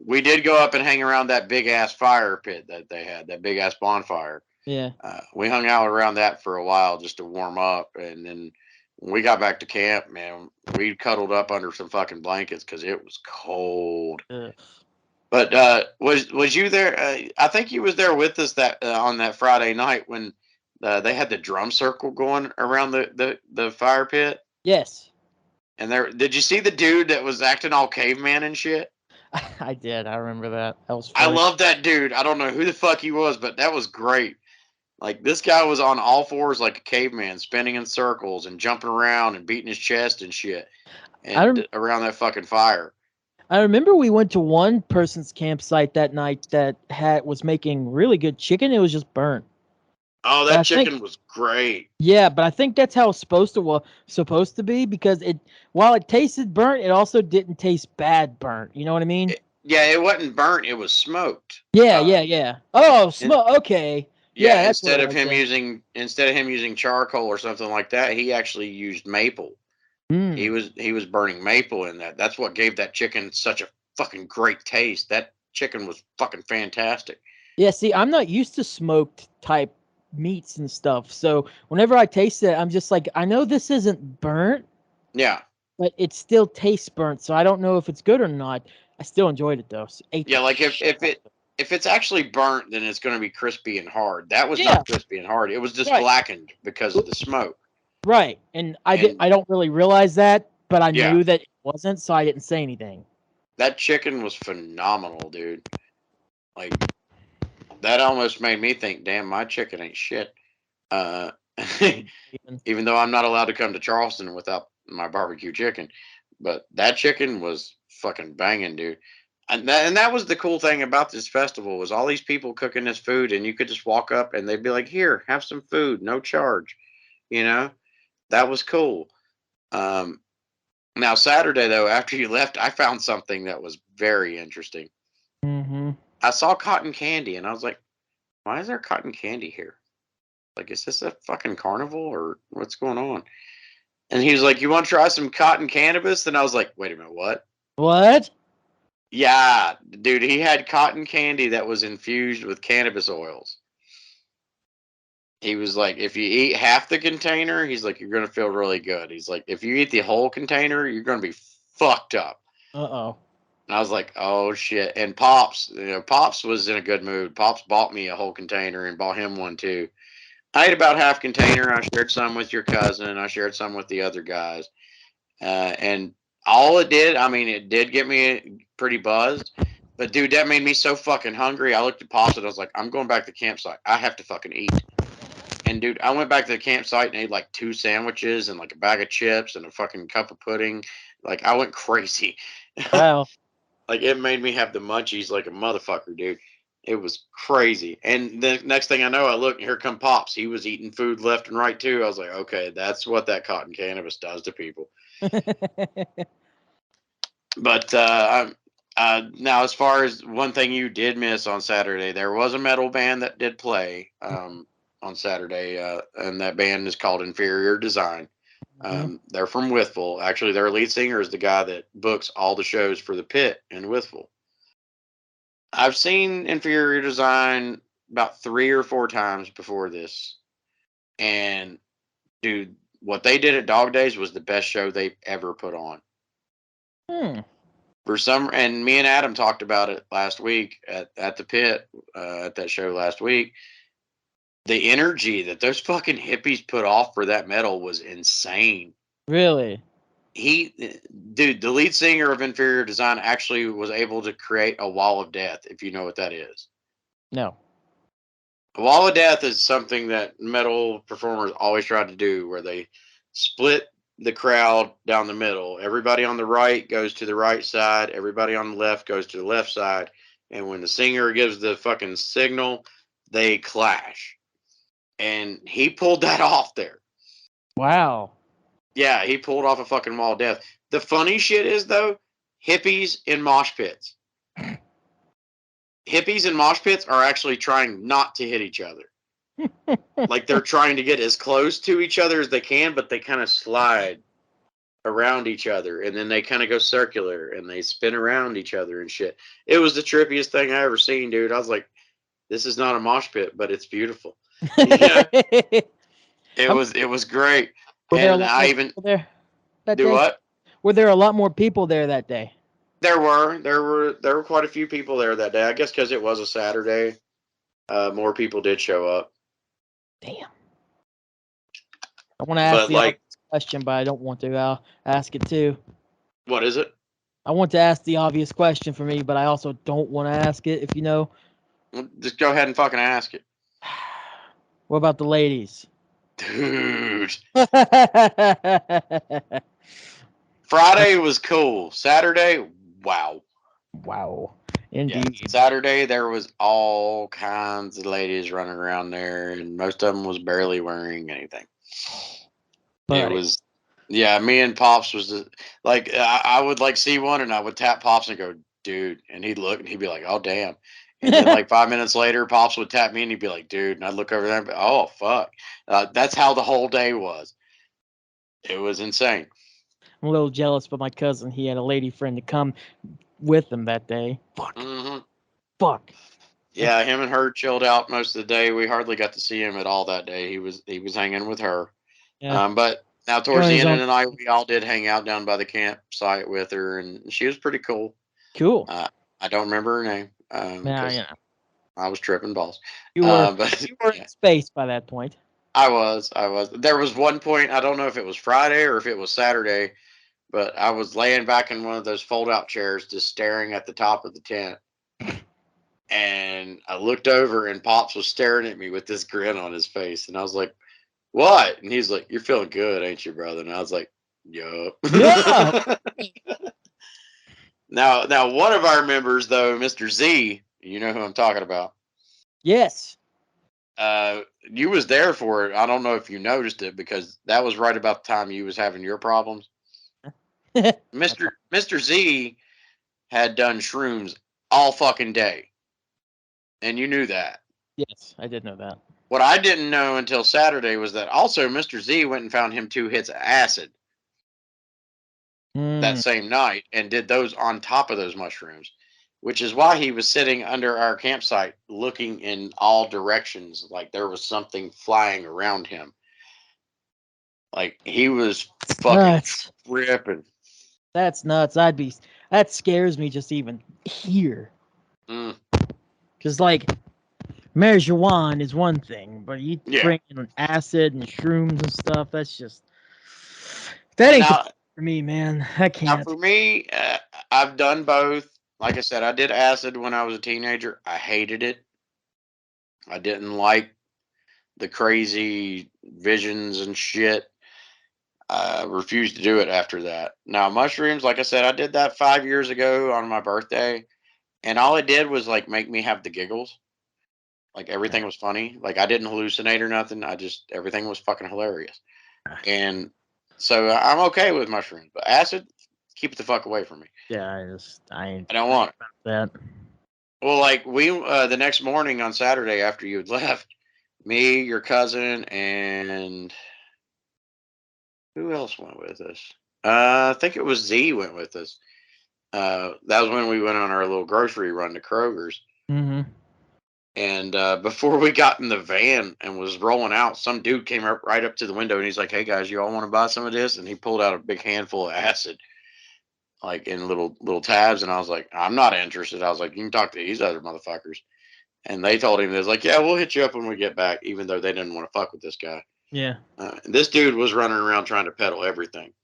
We did go up and hang around that big ass fire pit that they had, that big ass bonfire. Yeah. We hung out around that for a while just to warm up, and then when we got back to camp, man, we cuddled up under some fucking blankets because it was cold. Ugh. But was you there? I think you was there with us that on that Friday night when they had the drum circle going around the fire pit. Yes, And there, did you see the dude that was acting all caveman and shit? I did. I remember that. That was I funny. love that dude. I don't know who the fuck he was, but that was great. Like this guy was on all fours like a caveman, spinning in circles and jumping around and beating his chest and shit, I and around that fucking fire. I remember we went to one person's campsite that night that was making really good chicken. It was just burnt. Oh, But that I think chicken was great. yeah, but I think that's how it's supposed to be because it while it tasted burnt, it also didn't taste bad burnt. You know what I mean? Yeah, it wasn't burnt; it was smoked. Yeah, Uh, yeah, yeah. Oh, and smoke. Okay. yeah, Yeah, that's what it was then. instead of him using charcoal or something like that, he actually used maple. He Hmm. was he was burning maple in that. That's what gave that chicken such a fucking great taste. That chicken was fucking fantastic. Yeah, see, I'm not used to smoked type meats and stuff. So whenever I taste it, I'm just like, I know this isn't burnt, Yeah, but it still tastes burnt. So I don't know if it's good or not. I still enjoyed it though. So ate yeah. the Like if shit if out it of it. if it's actually burnt, then it's going to be crispy and hard. That was Yeah. not crispy and hard. It was just Right. blackened because of the smoke. Right. And I don't really realize that, but I Yeah. knew that it wasn't, so I didn't say anything. That chicken was phenomenal, dude. Like, that almost made me think, damn, my chicken ain't shit. Even though I'm not allowed to come to Charleston without my barbecue chicken. But that chicken was fucking banging, dude. And that was the cool thing about this festival was all these people cooking this food, and you could just walk up and they'd be like, "Here, have some food, no charge." You know, that was cool. Now Saturday though, after you left, I found something that was very interesting. Mm-hmm. I saw cotton candy, and I was like, "Why is there cotton candy here? Like, is this a fucking carnival or what's going on?" And he was like, "You want to try some cotton cannabis?" And I was like, "Wait a minute, what?" What? Yeah, dude, he had cotton candy that was infused with cannabis oils. He was like, if you eat half the container, he's like, you're going to feel really good. He's like, if you eat the whole container, you're going to be fucked up. Uh-oh. And I was like, oh shit. And Pops, Pops was in a good mood. Pops bought me a whole container and bought him one too. I ate about half container. I shared some with your cousin. I shared some with the other guys. And all it did, I mean, it did get me pretty buzzed. But dude, that made me so fucking hungry. I looked at Pops and I was like, I'm going back to the campsite. I have to fucking eat. And dude, I went back to the campsite and ate like 2 sandwiches and like a bag of chips and a fucking cup of pudding. Like I went crazy. Wow. Like it made me have the munchies like a motherfucker, dude. It was crazy. And the next thing I know, I look, here come Pops. He was eating food left and right too. I was like, okay, that's what that cotton cannabis does to people. But now, as far as one thing you did miss on Saturday, there was a metal band that did play on Saturday, and that band is called Inferior Design. They're from Withville. Actually, their lead singer is the guy that books all the shows for the Pit in Withville. I've seen Inferior Design about 3 or 4 times before this, and dude, what they did at Dog Daze was the best show they've ever put on. For some, and me and Adam talked about it last week at the Pit at that show last week. The energy that those fucking hippies put off for that metal was insane. Really? Dude, the lead singer of Inferior Design actually was able to create a wall of death, if you know what that is. No. A wall of death is something that metal performers always try to do, where they split the crowd down the middle. Everybody on the right goes to the right side. Everybody on the left goes to the left side. And when the singer gives the fucking signal, they clash. And he pulled that off there. Wow. Yeah, he pulled off a fucking wall of death. The funny shit is, though, hippies in mosh pits. Hippies in mosh pits are actually trying not to hit each other. Like they're trying to get as close to each other as they can, but they kind of slide around each other, and then they kind of go circular and they spin around each other and shit. It was the trippiest thing I ever seen, dude. I was like, this is not a mosh pit, but it's beautiful. Yeah, it was great. And I even there that do day? what? Were there a lot more people there that day? There were quite a few people there that day. I guess because it was a Saturday, more people did show up. Damn. I want to ask the obvious question, but I don't want to ask it too. What is it? I want to ask the obvious question for me, but I also don't want to ask it, if you know. Just go ahead and fucking ask it. What about the ladies? Dude. Friday was cool. Saturday, wow. Wow. Indeed. Yeah, Saturday, there was all kinds of ladies running around there, and most of them was barely wearing anything. It was, yeah, me and Pops was just, like, I would like see one and I would tap Pops and go, dude. And he'd look and he'd be like, oh, damn. And then like 5 minutes later, Pops would tap me and he'd be like, dude. And I'd look over there and be, oh, fuck. That's how the whole day was. It was insane. I'm a little jealous, but my cousin, he had a lady friend to come with him that day. Fuck. Mm-hmm. Fuck. Yeah, him and her chilled out most of the day. We hardly got to see him at all that day. He was hanging with her. Yeah. But now towards the end of the night, we all did hang out down by the campsite with her, and she was pretty cool. Cool. I don't remember her name. Yeah, I was tripping balls. You were But you were in space by that point. I was. There was one point, I don't know if it was Friday or if it was Saturday, but I was laying back in one of those fold out chairs just staring at the top of the tent. And I looked over and Pops was staring at me with this grin on his face. And I was like, what? And he's like, you're feeling good, ain't you, brother? And I was like, yup. Yeah. Now, one of our members, though, Mr. Z, you know who I'm talking about. Yes. You was there for it. I don't know if you noticed it because that was right about the time you was having your problems. Mr. Z had done shrooms all fucking day, and you knew that. Yes, I did know that. What I didn't know until Saturday was that also Mr. Z went and found him 2 hits of acid that same night and did those on top of those mushrooms, which is why he was sitting under our campsite looking in all directions like there was something flying around him. Like he was fucking tripping. That's nuts. That scares me just even here. Because like marijuana is one thing, but you bring in acid and shrooms and stuff. That's just that ain't for me, man. I can't. Now for me, I've done both. Like I said, I did acid when I was a teenager. I hated it. I didn't like the crazy visions and shit. I refused to do it after that. Now mushrooms, like I said, I did that 5 years ago on my birthday, and all it did was like make me have the giggles. Like everything was funny. Like I didn't hallucinate or nothing. Everything was fucking hilarious. And so I'm okay with mushrooms, but acid, keep it the fuck away from me. Yeah, I don't want that. Well, like we the next morning on Saturday after you had left, me, your cousin, and who else went with us? I think it was Z went with us. That was when we went on our little grocery run to Kroger's. Mm-hmm. And before we got in the van and was rolling out, some dude came right up to the window and he's like, "Hey guys, you all want to buy some of this?" And he pulled out a big handful of acid, like in little tabs. And I was like, "I'm not interested." I was like, "You can talk to these other motherfuckers." And they told him, they was like, "Yeah, we'll hit you up when we get back," even though they didn't want to fuck with this guy. Yeah. This dude was running around trying to peddle everything.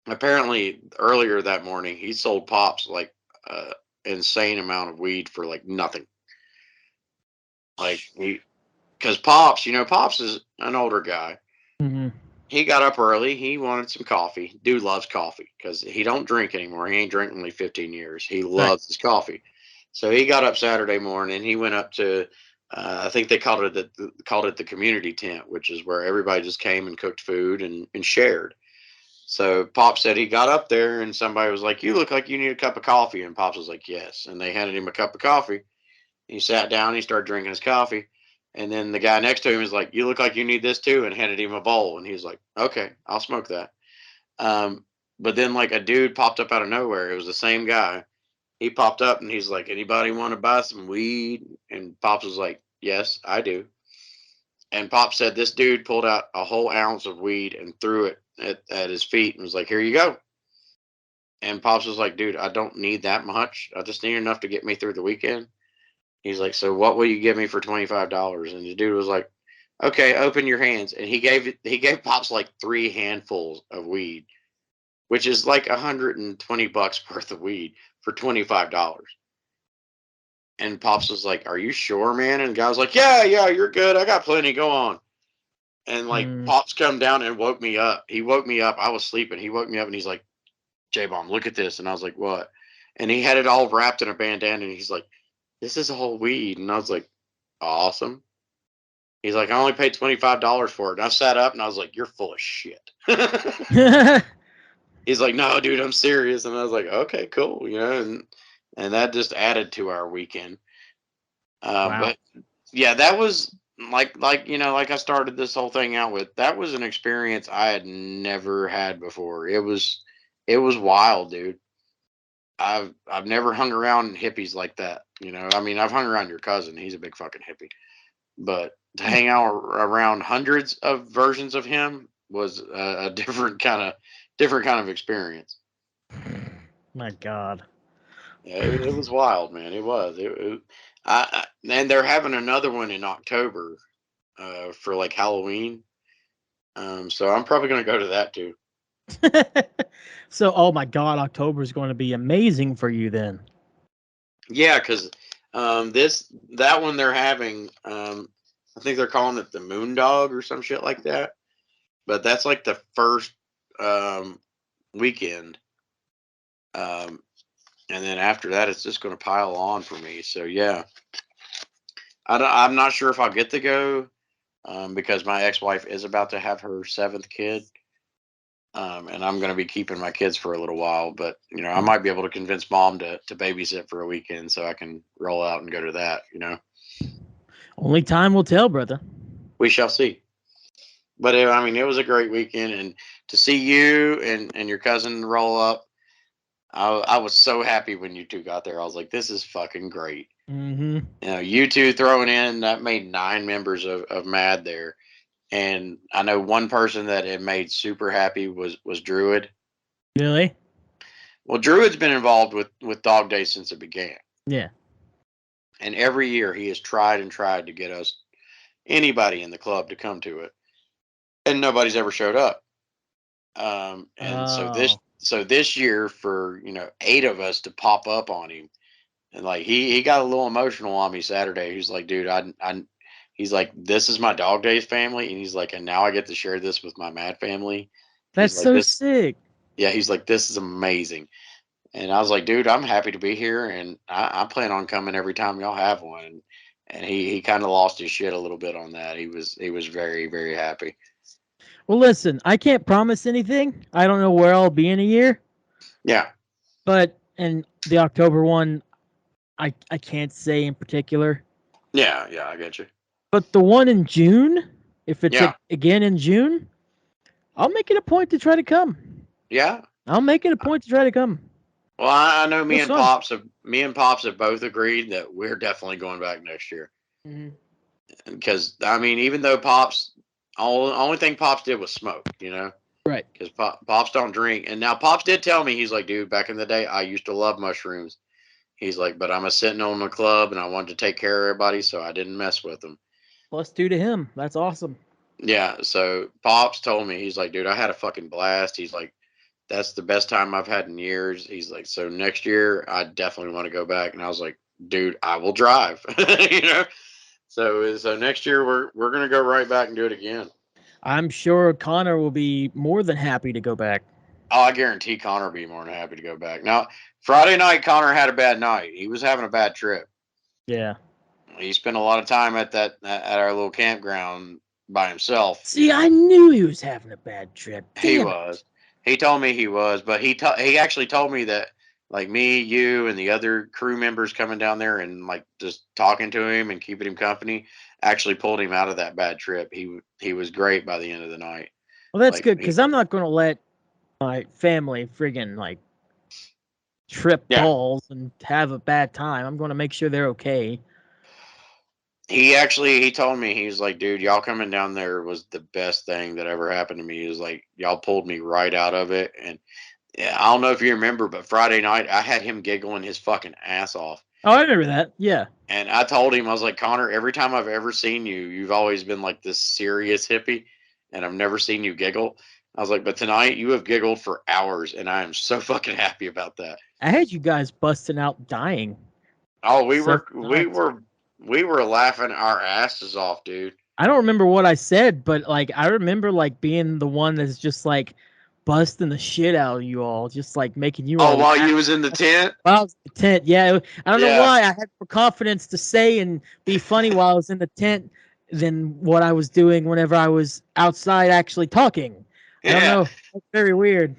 Apparently, earlier that morning, he sold Pops like insane amount of weed for like nothing. Like because Pops, Pops is an older guy. Mm-hmm. He got up early. He wanted some coffee. Dude loves coffee because he don't drink anymore. He ain't drinking only 15 years. He loves his coffee. So he got up Saturday morning and he went up to, I think they called it the community tent, which is where everybody just came and cooked food and shared. So Pop said he got up there and somebody was like, "You look like you need a cup of coffee." And Pops was like, "Yes." And they handed him a cup of coffee. He sat down. He started drinking his coffee. And then the guy next to him was like, "You look like you need this too," and handed him a bowl. And he was like, "Okay, I'll smoke that." But then like a dude popped up out of nowhere. It was the same guy. He popped up and he's like, "Anybody want to buy some weed?" And Pops was like, "Yes, I do." And Pop said this dude pulled out a whole ounce of weed and threw it at his feet and was like, "Here you go." And Pops was like, "Dude, I don't need that much. I just need enough to get me through the weekend." He's like, "So what will you give me for $25?" And the dude was like, "Okay, open your hands." And he gave Pops like 3 handfuls of weed, which is like $120 worth of weed for $25. And Pops was like, "Are you sure, man?" And the guy was like, "Yeah, you're good. I got plenty. Go on." And like Pops come down and woke me up. He woke me up. I was sleeping. He woke me up and he's like, "J-Bomb, look at this." And I was like, "What?" And he had it all wrapped in a bandana and he's like, "This is all weed." And I was like, "Awesome." He's like, "I only paid $25 for it." And I sat up and I was like, "You're full of shit." He's like, "No, dude, I'm serious." And I was like, "Okay, cool." And that just added to our weekend. Wow. But yeah, that was like I started this whole thing out with. That was an experience I had never had before. It was wild, dude. I've never hung around hippies like that. I mean, I've hung around your cousin. He's a big fucking hippie. But to hang out around hundreds of versions of him was a different kind of experience. My God. Yeah, it was wild, man. It was. And they're having another one in October for like Halloween. So I'm probably going to go to that too. So, oh my God, October is going to be amazing for you then. Yeah, because that one they're having, I think they're calling it the Moondog or some shit like that. But that's like the first weekend, and then after that, it's just going to pile on for me. So yeah, I'm not sure if I'll get to go because my ex-wife is about to have her 7th kid. And I'm going to be keeping my kids for a little while, but I might be able to convince mom to babysit for a weekend so I can roll out and go to that. Only time will tell, brother. We shall see. But it was a great weekend, and to see you and your cousin roll up, I was so happy when you two got there. I was like, this is fucking great. Mm-hmm. You two throwing in that made 9 members of Mad there. And I know one person that it made super happy was Druid. Really? Well, Druid's been involved with Dog Daze since it began. Yeah. And every year he has tried and tried to get us, anybody in the club, to come to it. And nobody's ever showed up. And so this year, for 8 of us to pop up on him, and like he got a little emotional on me Saturday. He's like, dude, he's like, this is my Dog Daze family, and he's like, and now I get to share this with my Mad family. That's He's like, so sick. Yeah, he's like, this is amazing. And I was like, dude, I'm happy to be here, and I plan on coming every time y'all have one. And he kind of lost his shit a little bit on that. He was very, very happy. Well, listen, I can't promise anything. I don't know where I'll be in a year. Yeah. But in the October one, I can't say in particular. Yeah, I get you. But the one in June, if it's Yeah. again in June, I'll make it a point to try to come. Yeah. I'll make it a point to try to come. Well, I know me It's and fun. Pops have both agreed that we're definitely going back next year. Mm-hmm. Because even though Pops, only thing Pops did was smoke, Right. Because Pops don't drink. And now Pops did tell me, he's like, dude, back in the day, I used to love mushrooms. He's like, but I'm a sitting on the club, and I wanted to take care of everybody, so I didn't mess with them. +2 to him. That's awesome. Yeah. So Pops told me, he's like, dude, I had a fucking blast. He's like, that's the best time I've had in years. He's like, so next year I definitely want to go back. And I was like, dude, I will drive. So next year we're gonna go right back and do it again. I'm sure Connor will be more than happy to go back. Oh, I guarantee Connor will be more than happy to go back. Now, Friday night, Connor had a bad night. He was having a bad trip. Yeah. He spent a lot of time at our little campground by himself. See, I knew he was having a bad trip. He was. He told me he was, but he actually told me that, like, me, you, and the other crew members coming down there and like just talking to him and keeping him company actually pulled him out of that bad trip. He was great by the end of the night. Well, that's good, because I'm not going to let my family friggin' like trip balls and have a bad time. I'm going to make sure they're okay. He told me, he was like, dude, y'all coming down there was the best thing that ever happened to me. He was like, y'all pulled me right out of it. And yeah, I don't know if you remember, but Friday night I had him giggling his fucking ass off. Oh, I remember that. Yeah. And I told him, I was like, Connor, every time I've ever seen you, you've always been like this serious hippie, and I've never seen you giggle. I was like, but tonight you have giggled for hours, and I am so fucking happy about that. I had you guys busting out dying. Oh, we were laughing our asses off, dude. I don't remember what I said, but like I remember like being the one that's just like busting the shit out of you all, just like making you all. Oh, while you was in the tent? While I was in the tent, yeah. I don't know why I had more confidence to say and be funny while I was in the tent than what I was doing whenever I was outside actually talking. I don't know. It's very weird.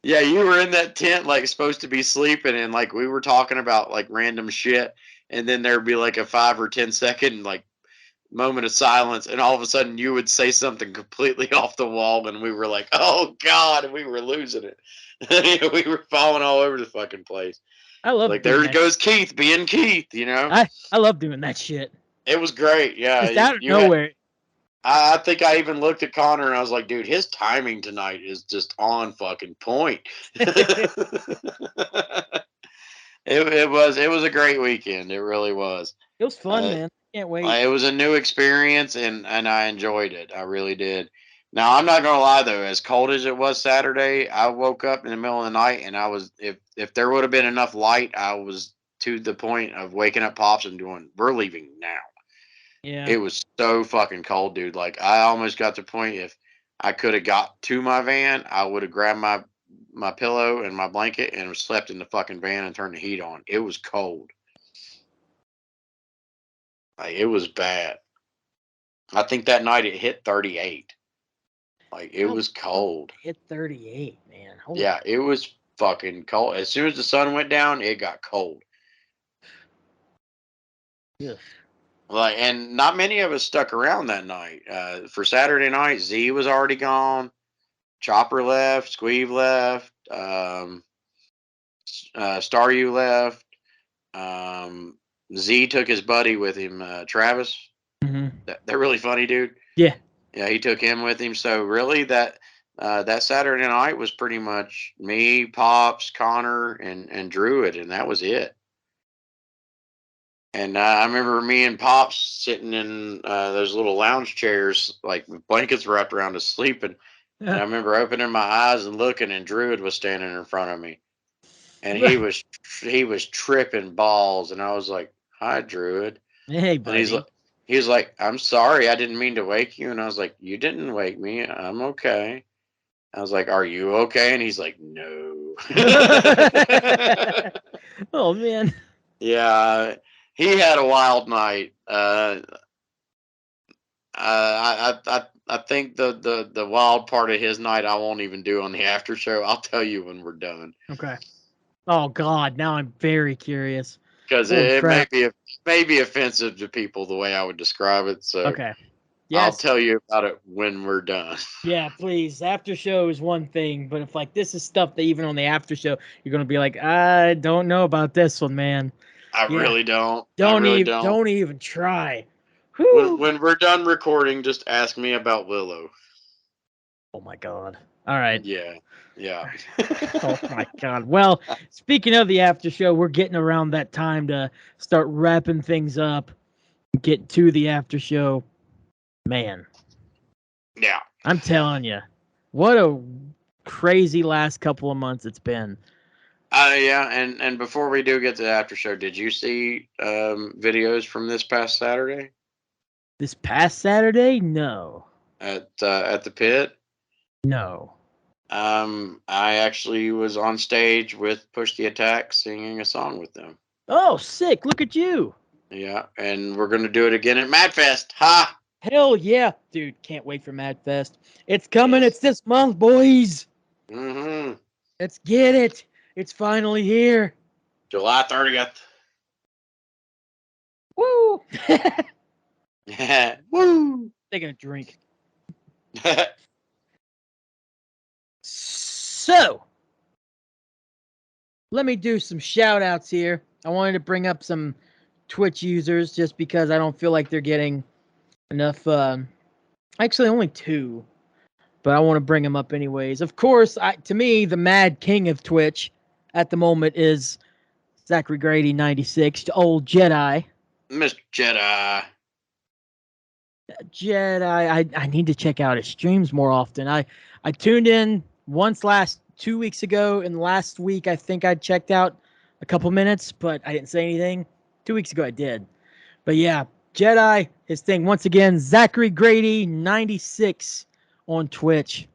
Yeah, you were in that tent like supposed to be sleeping, and like we were talking about like random shit, and then there'd be like a 5 or 10 second like moment of silence, and all of a sudden you would say something completely off the wall, and we were like, oh god, and we were losing it. We were falling all over the fucking place. I love like there goes Keith being Keith, I love doing that shit. It was great. Yeah, just out of nowhere. I think I even looked at Connor and I was like, dude, his timing tonight is just on fucking point. It was a great weekend. It really was. It was fun, man. Can't wait. It was a new experience, and I enjoyed it. I really did. Now I'm not gonna lie though, as cold as it was Saturday, I woke up in the middle of the night, and I was if there would have been enough light, I was to the point of waking up Pops and doing, we're leaving now. Yeah. It was so fucking cold, dude. Like I almost got to the point, if I could have got to my van, I would have grabbed my pillow and my blanket and slept in the fucking van and turned the heat on. It was cold. Like it was bad. I think that night it hit 38. Like it How was cold. hit 38, man. Holy. Yeah, it was fucking cold. As soon as the sun went down, it got cold. Yes. Like, and not many of us stuck around that night. For Saturday night, Z was already gone. Chopper left. Squeeve left. Star U left. Z took his buddy with him, Travis. Mm-hmm. They're really funny, dude. Yeah. Yeah, he took him with him. So really, that Saturday night was pretty much me, Pops, Connor, and Druid, and that was it. And I remember me and Pops sitting in those little lounge chairs, like with blankets wrapped around us, sleeping. And I remember opening my eyes and looking, and Druid was standing in front of me, and he was tripping balls, and I was like, "Hi, Druid." Hey, And buddy. he was like, "I'm sorry, I didn't mean to wake you." And I was like, "You didn't wake me. I'm okay." I was like, "Are you okay?" And he's like, "No." Oh man. Yeah, he had a wild night. I think the wild part of his night I won't even do on the after show. I'll tell you when we're done, Okay. Oh God. Now I'm very curious. because Holy it crap. may be offensive to people the way I would describe it. So Okay. I'll Yes. tell you about it when we're done. Yeah, please. After show is one thing, but if like this is stuff that even on the after show you're gonna be like, I don't know about this one, man. I Yeah. really don't. I Don't really even don't. don't even try. Whew. When we're done recording, just ask me about Willow. Oh my God. All right. Yeah, yeah. Oh my God. Well, speaking of the after show, we're getting around that time to start wrapping things up, get to the after show. Man, Yeah. I'm telling you, what a crazy last couple of months it's been. Yeah, and before we do get to the after show, did you see videos from this past Saturday This past Saturday? No. at the pit? No. I actually was on stage with Push the Attack singing a song with them. Oh, sick. Look at you. Yeah, and we're gonna do it again at MadFest. Ha! Hell yeah. Dude, can't wait for MadFest. It's coming. Yes. It's this month, boys. Mm-hmm. Let's get it. It's finally here. July 30th. Woo. Woo! Taking a drink. So, let me do some shout outs here. I wanted to bring up some Twitch users just because I don't feel like they're getting enough. Actually, only two, but I want to bring them up anyways. Of course, to me, the mad king of Twitch at the moment is Zachary Grady 96, old Jedi. Mr. Jedi. I need to check out his streams more often. I tuned in once last 2 weeks ago, and last week I think I checked out a couple minutes, but I didn't say anything. 2 weeks ago I did. But yeah, Jedi, his thing once again, Zachary Grady 96 on Twitch.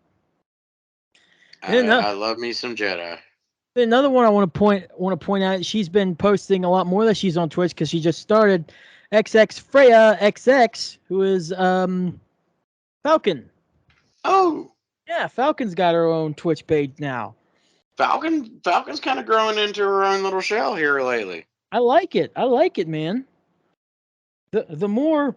I love me some Jedi. Another one I want to point out, she's been posting a lot more that she's on Twitch because she just started. XX Freya XX, who is Falcon. Oh, Yeah, Falcon's got her own Twitch page now. Falcon's kind of growing into her own little shell here lately. I like it. I like it, man. The more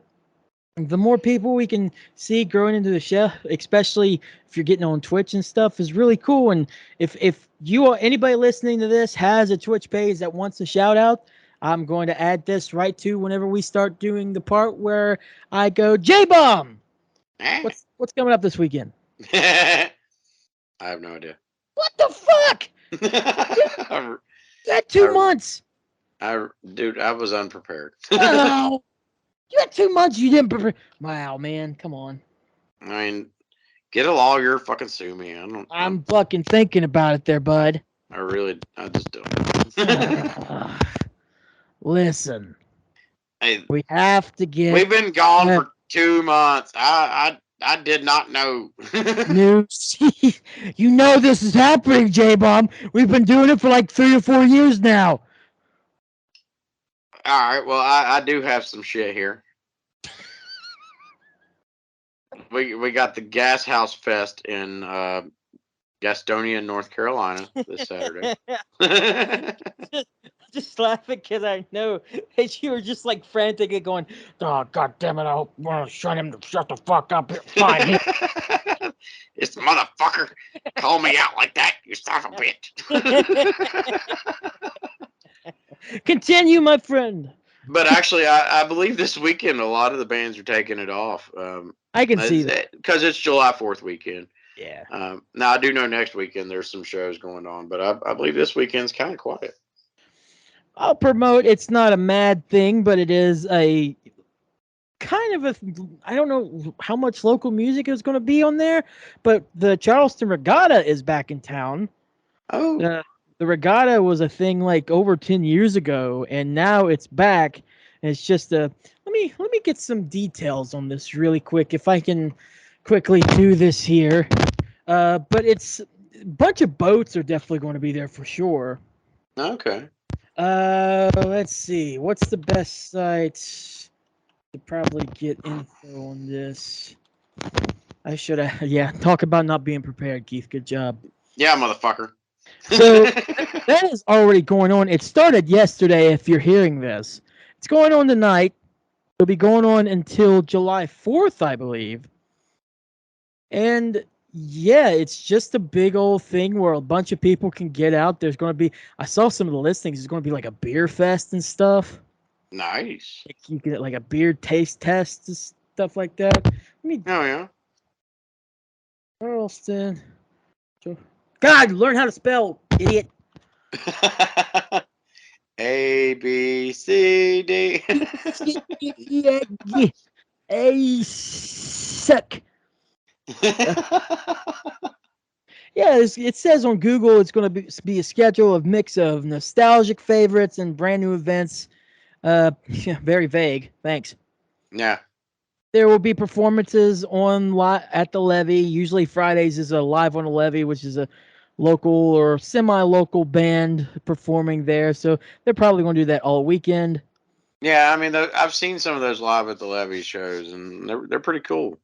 people we can see growing into the show, especially if you're getting on Twitch and stuff, is really cool. And if you or anybody listening to this has a Twitch page that wants a shout out, I'm going to add this right to whenever we start doing the part where I go J-Bomb. What's coming up this weekend? I have no idea. What the fuck? That 2 months. Dude, I was unprepared. Oh, you had 2 months. You didn't prepare. Wow, man, come on. I mean, get a lawyer, fucking sue me. I'm fucking thinking about it, there, bud. I just don't. Listen, Hey, we have to get we've been gone for 2 months. I did not know. news. You know this is happening, J-Bomb. We've been doing it for like 3 or 4 years now. All right, well, I do have some shit here. We got the Gas House Fest in Gastonia, North Carolina this Saturday. Just laughing because I know that you were just like frantically going, "Oh, God damn it! I want to shut him to shut the fuck up. Fine, here." This motherfucker call me out like that, you son of a bitch. Continue, my friend. But actually, I believe this weekend a lot of the bands are taking it off. I can see that because it's July 4th weekend. Yeah. Now I do know next weekend there's some shows going on, but I believe this weekend's kind of quiet. I'll promote. It's not a mad thing, but it is a kind of a. I don't know how much local music is going to be on there, but the Charleston Regatta is back in town. Oh, The regatta was a thing like over 10 years ago, and now it's back. And it's just a. Let me get some details on this really quick, if I can quickly do this here. But it's a bunch of boats are definitely going to be there for sure. okay. Let's see. What's the best site to probably get info on this? I should have. Yeah, talk about not being prepared, Keith. Good job. Yeah, motherfucker. So that is already going on. It started yesterday. If you're hearing this, it's going on tonight. It'll be going on until July 4th, I believe. And yeah, it's just a big old thing where a bunch of people can get out. There's going to be, I saw some of the listings. It's going to be like a beer fest and stuff. Nice. Like you get like a beer taste test and stuff like that. Let me. Oh yeah. Charleston. God, learn how to spell, idiot. A B C D. A suck. Yeah, it says on Google it's going to be a schedule of mix of nostalgic favorites and brand new events. Yeah, very vague. Thanks. Yeah. There will be performances at the levee. Usually Fridays is a live on the levee, which is a local or semi-local band performing there. So they're probably going to do that all weekend. Yeah, I mean, I've seen some of those live at the Levee shows, and they're pretty cool.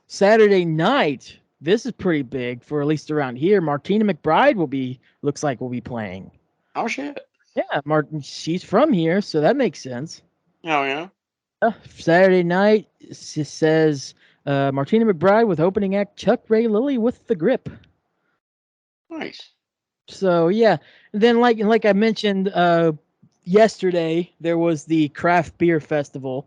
Saturday night, this is pretty big for at least around here. Martina McBride looks like will be playing. Oh shit. Yeah, Martin, she's from here, so that makes sense. Oh yeah. Saturday night, it says Martina McBride with opening act Chuck Ray Lilly with the grip. Nice. So yeah, and then like I mentioned yesterday, there was the craft beer festival.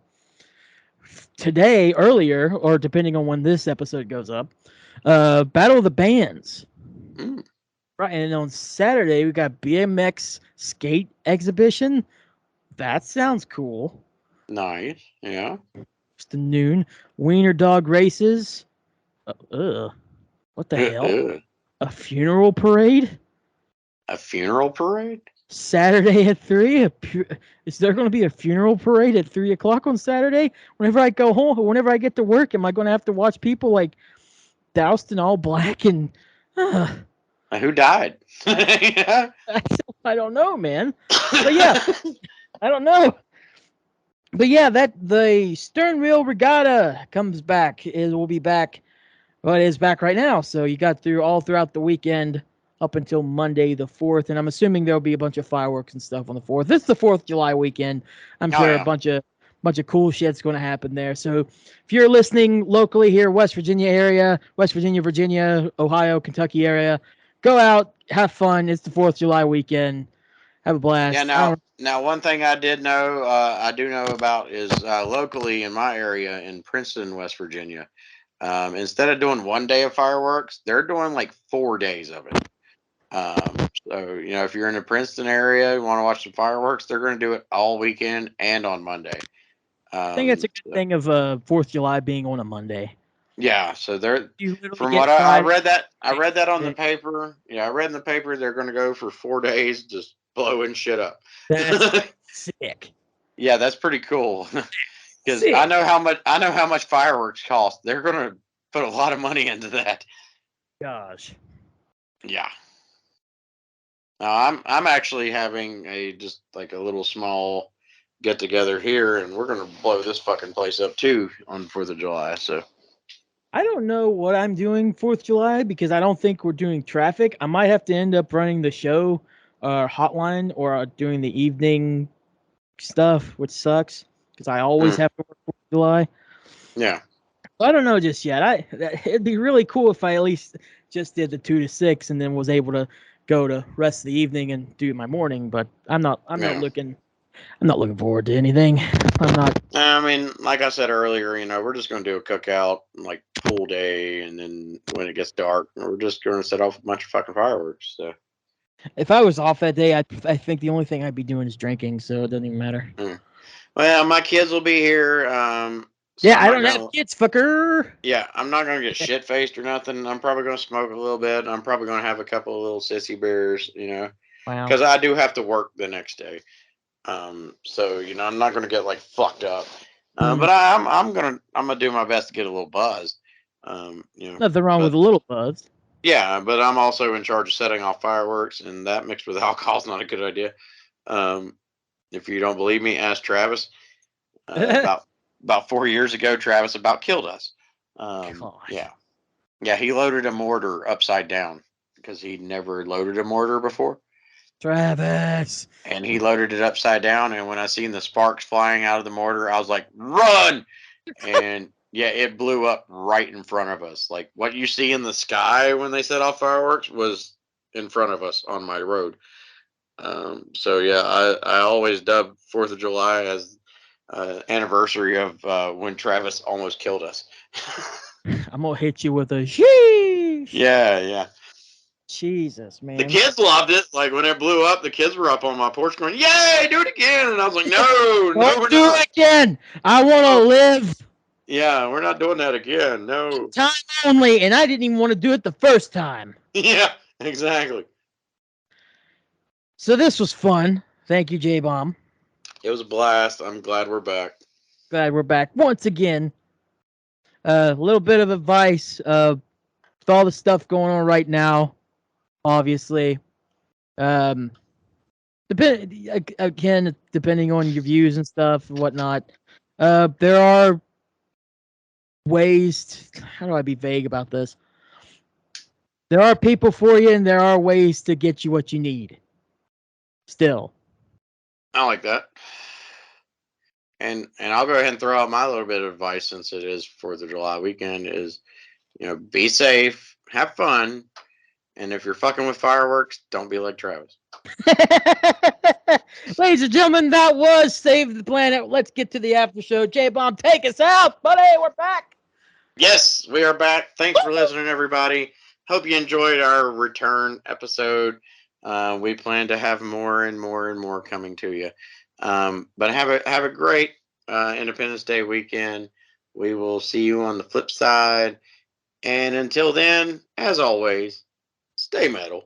Today, earlier, or depending on when this episode goes up, Battle of the Bands. Mm. Right, and on Saturday we got BMX skate exhibition. That sounds cool. Nice. Yeah. Just noon. Wiener dog races. What the hell? A funeral parade? A funeral parade? Saturday at 3? Is there going to be a funeral parade at 3 o'clock on Saturday? Whenever I go home, whenever I get to work, am I going to have to watch people like doused in all black and... Who died? Yeah. I don't know, man. But yeah, I don't know. But yeah, that the Stern Wheel Regatta comes back. It will be back. Well, it is back right now. So you got throughout the weekend up until Monday the 4th, and I'm assuming there'll be a bunch of fireworks and stuff on the 4th. This is the 4th of July weekend. I'm sure yeah. a bunch of cool shit's going to happen there. So if you're listening locally here, West Virginia area, West Virginia, Virginia, Ohio, Kentucky area, go out, have fun. It's the 4th of July weekend. Have a blast. Yeah. Now one thing I do know about is locally in my area in Princeton, West Virginia. Instead of doing one day of fireworks, they're doing like 4 days of it. So, if you're in the Princeton area, you want to watch some fireworks, they're going to do it all weekend and on Monday. I think it's a good thing of 4th of July being on a Monday. Yeah, so You literally from get what I Friday. read I read that on the paper. Yeah, I read in the paper they're going to go for 4 days just blowing shit up. That's sick. Yeah, that's pretty cool. Because Sick. I know how much fireworks cost. They're going to put a lot of money into that. Gosh. Yeah. Now I'm actually having just like a little small get together here, and we're gonna blow this fucking place up too on 4th of July. So I don't know what I'm doing 4th of July because I don't think we're doing traffic. I might have to end up running the show hotline or doing the evening stuff, which sucks because I always have to work 4th of July. yeah. I don't know just yet. It'd be really cool if I at least just did the 2 to 6 and then was able to go to rest of the evening and do my morning. But I'm not looking forward to anything. I'm not. I mean, like I said earlier, we're just gonna do a cookout like pool day, and then when it gets dark, we're just gonna set off a bunch of fucking fireworks. So If I was off that day, I think the only thing I'd be doing is drinking, so it doesn't even matter. Well, my kids will be here. So Yeah, I don't have kids, fucker. Yeah, I'm not gonna get shit faced or nothing. I'm probably gonna smoke a little bit. I'm probably gonna have a couple of little sissy beers, Wow. because I do have to work the next day. So I'm not gonna get like fucked up. But I'm gonna do my best to get a little buzzed. Nothing wrong with a little buzz. Yeah, but I'm also in charge of setting off fireworks, and that mixed with alcohol is not a good idea. If you don't believe me, ask Travis. About 4 years ago, Travis about killed us. Yeah, he loaded a mortar upside down because he'd never loaded a mortar before. Travis. And he loaded it upside down, and when I seen the sparks flying out of the mortar, I was like, "Run!" And yeah, it blew up right in front of us. Like what you see in the sky when they set off fireworks was in front of us on my road. So yeah, I always dub 4th of July as anniversary of when Travis almost killed us. I'm gonna hit you with a sheesh. Yeah. Jesus, man. The kids loved it. Like when it blew up, the kids were up on my porch going, "Yay, do it again!" And I was like, "No, Don't do it again. I want to live." Yeah, we're not doing that again. No. Time only, and I didn't even want to do it the first time. Yeah, exactly. So this was fun. Thank you, J-Bomb. It was a blast. I'm glad we're back. Glad we're back once again. A little bit of advice with all the stuff going on right now, obviously. Depending on your views and stuff and whatnot, there are ways. How do I be vague about this? There are people for you, and there are ways to get you what you need. Still, I like that. And I'll go ahead and throw out my little bit of advice since it is 4th of July weekend is, be safe, have fun, and if you're fucking with fireworks, don't be like Travis. Ladies and gentlemen, that was Save the Planet. Let's get to the after show. J-Bomb, take us out, buddy. We're back. Yes, we are back. Thanks for listening, everybody. Hope you enjoyed our return episode. We plan to have more and more and more coming to you. But have a great Independence Day weekend. We will see you on the flip side. And until then, as always, stay metal.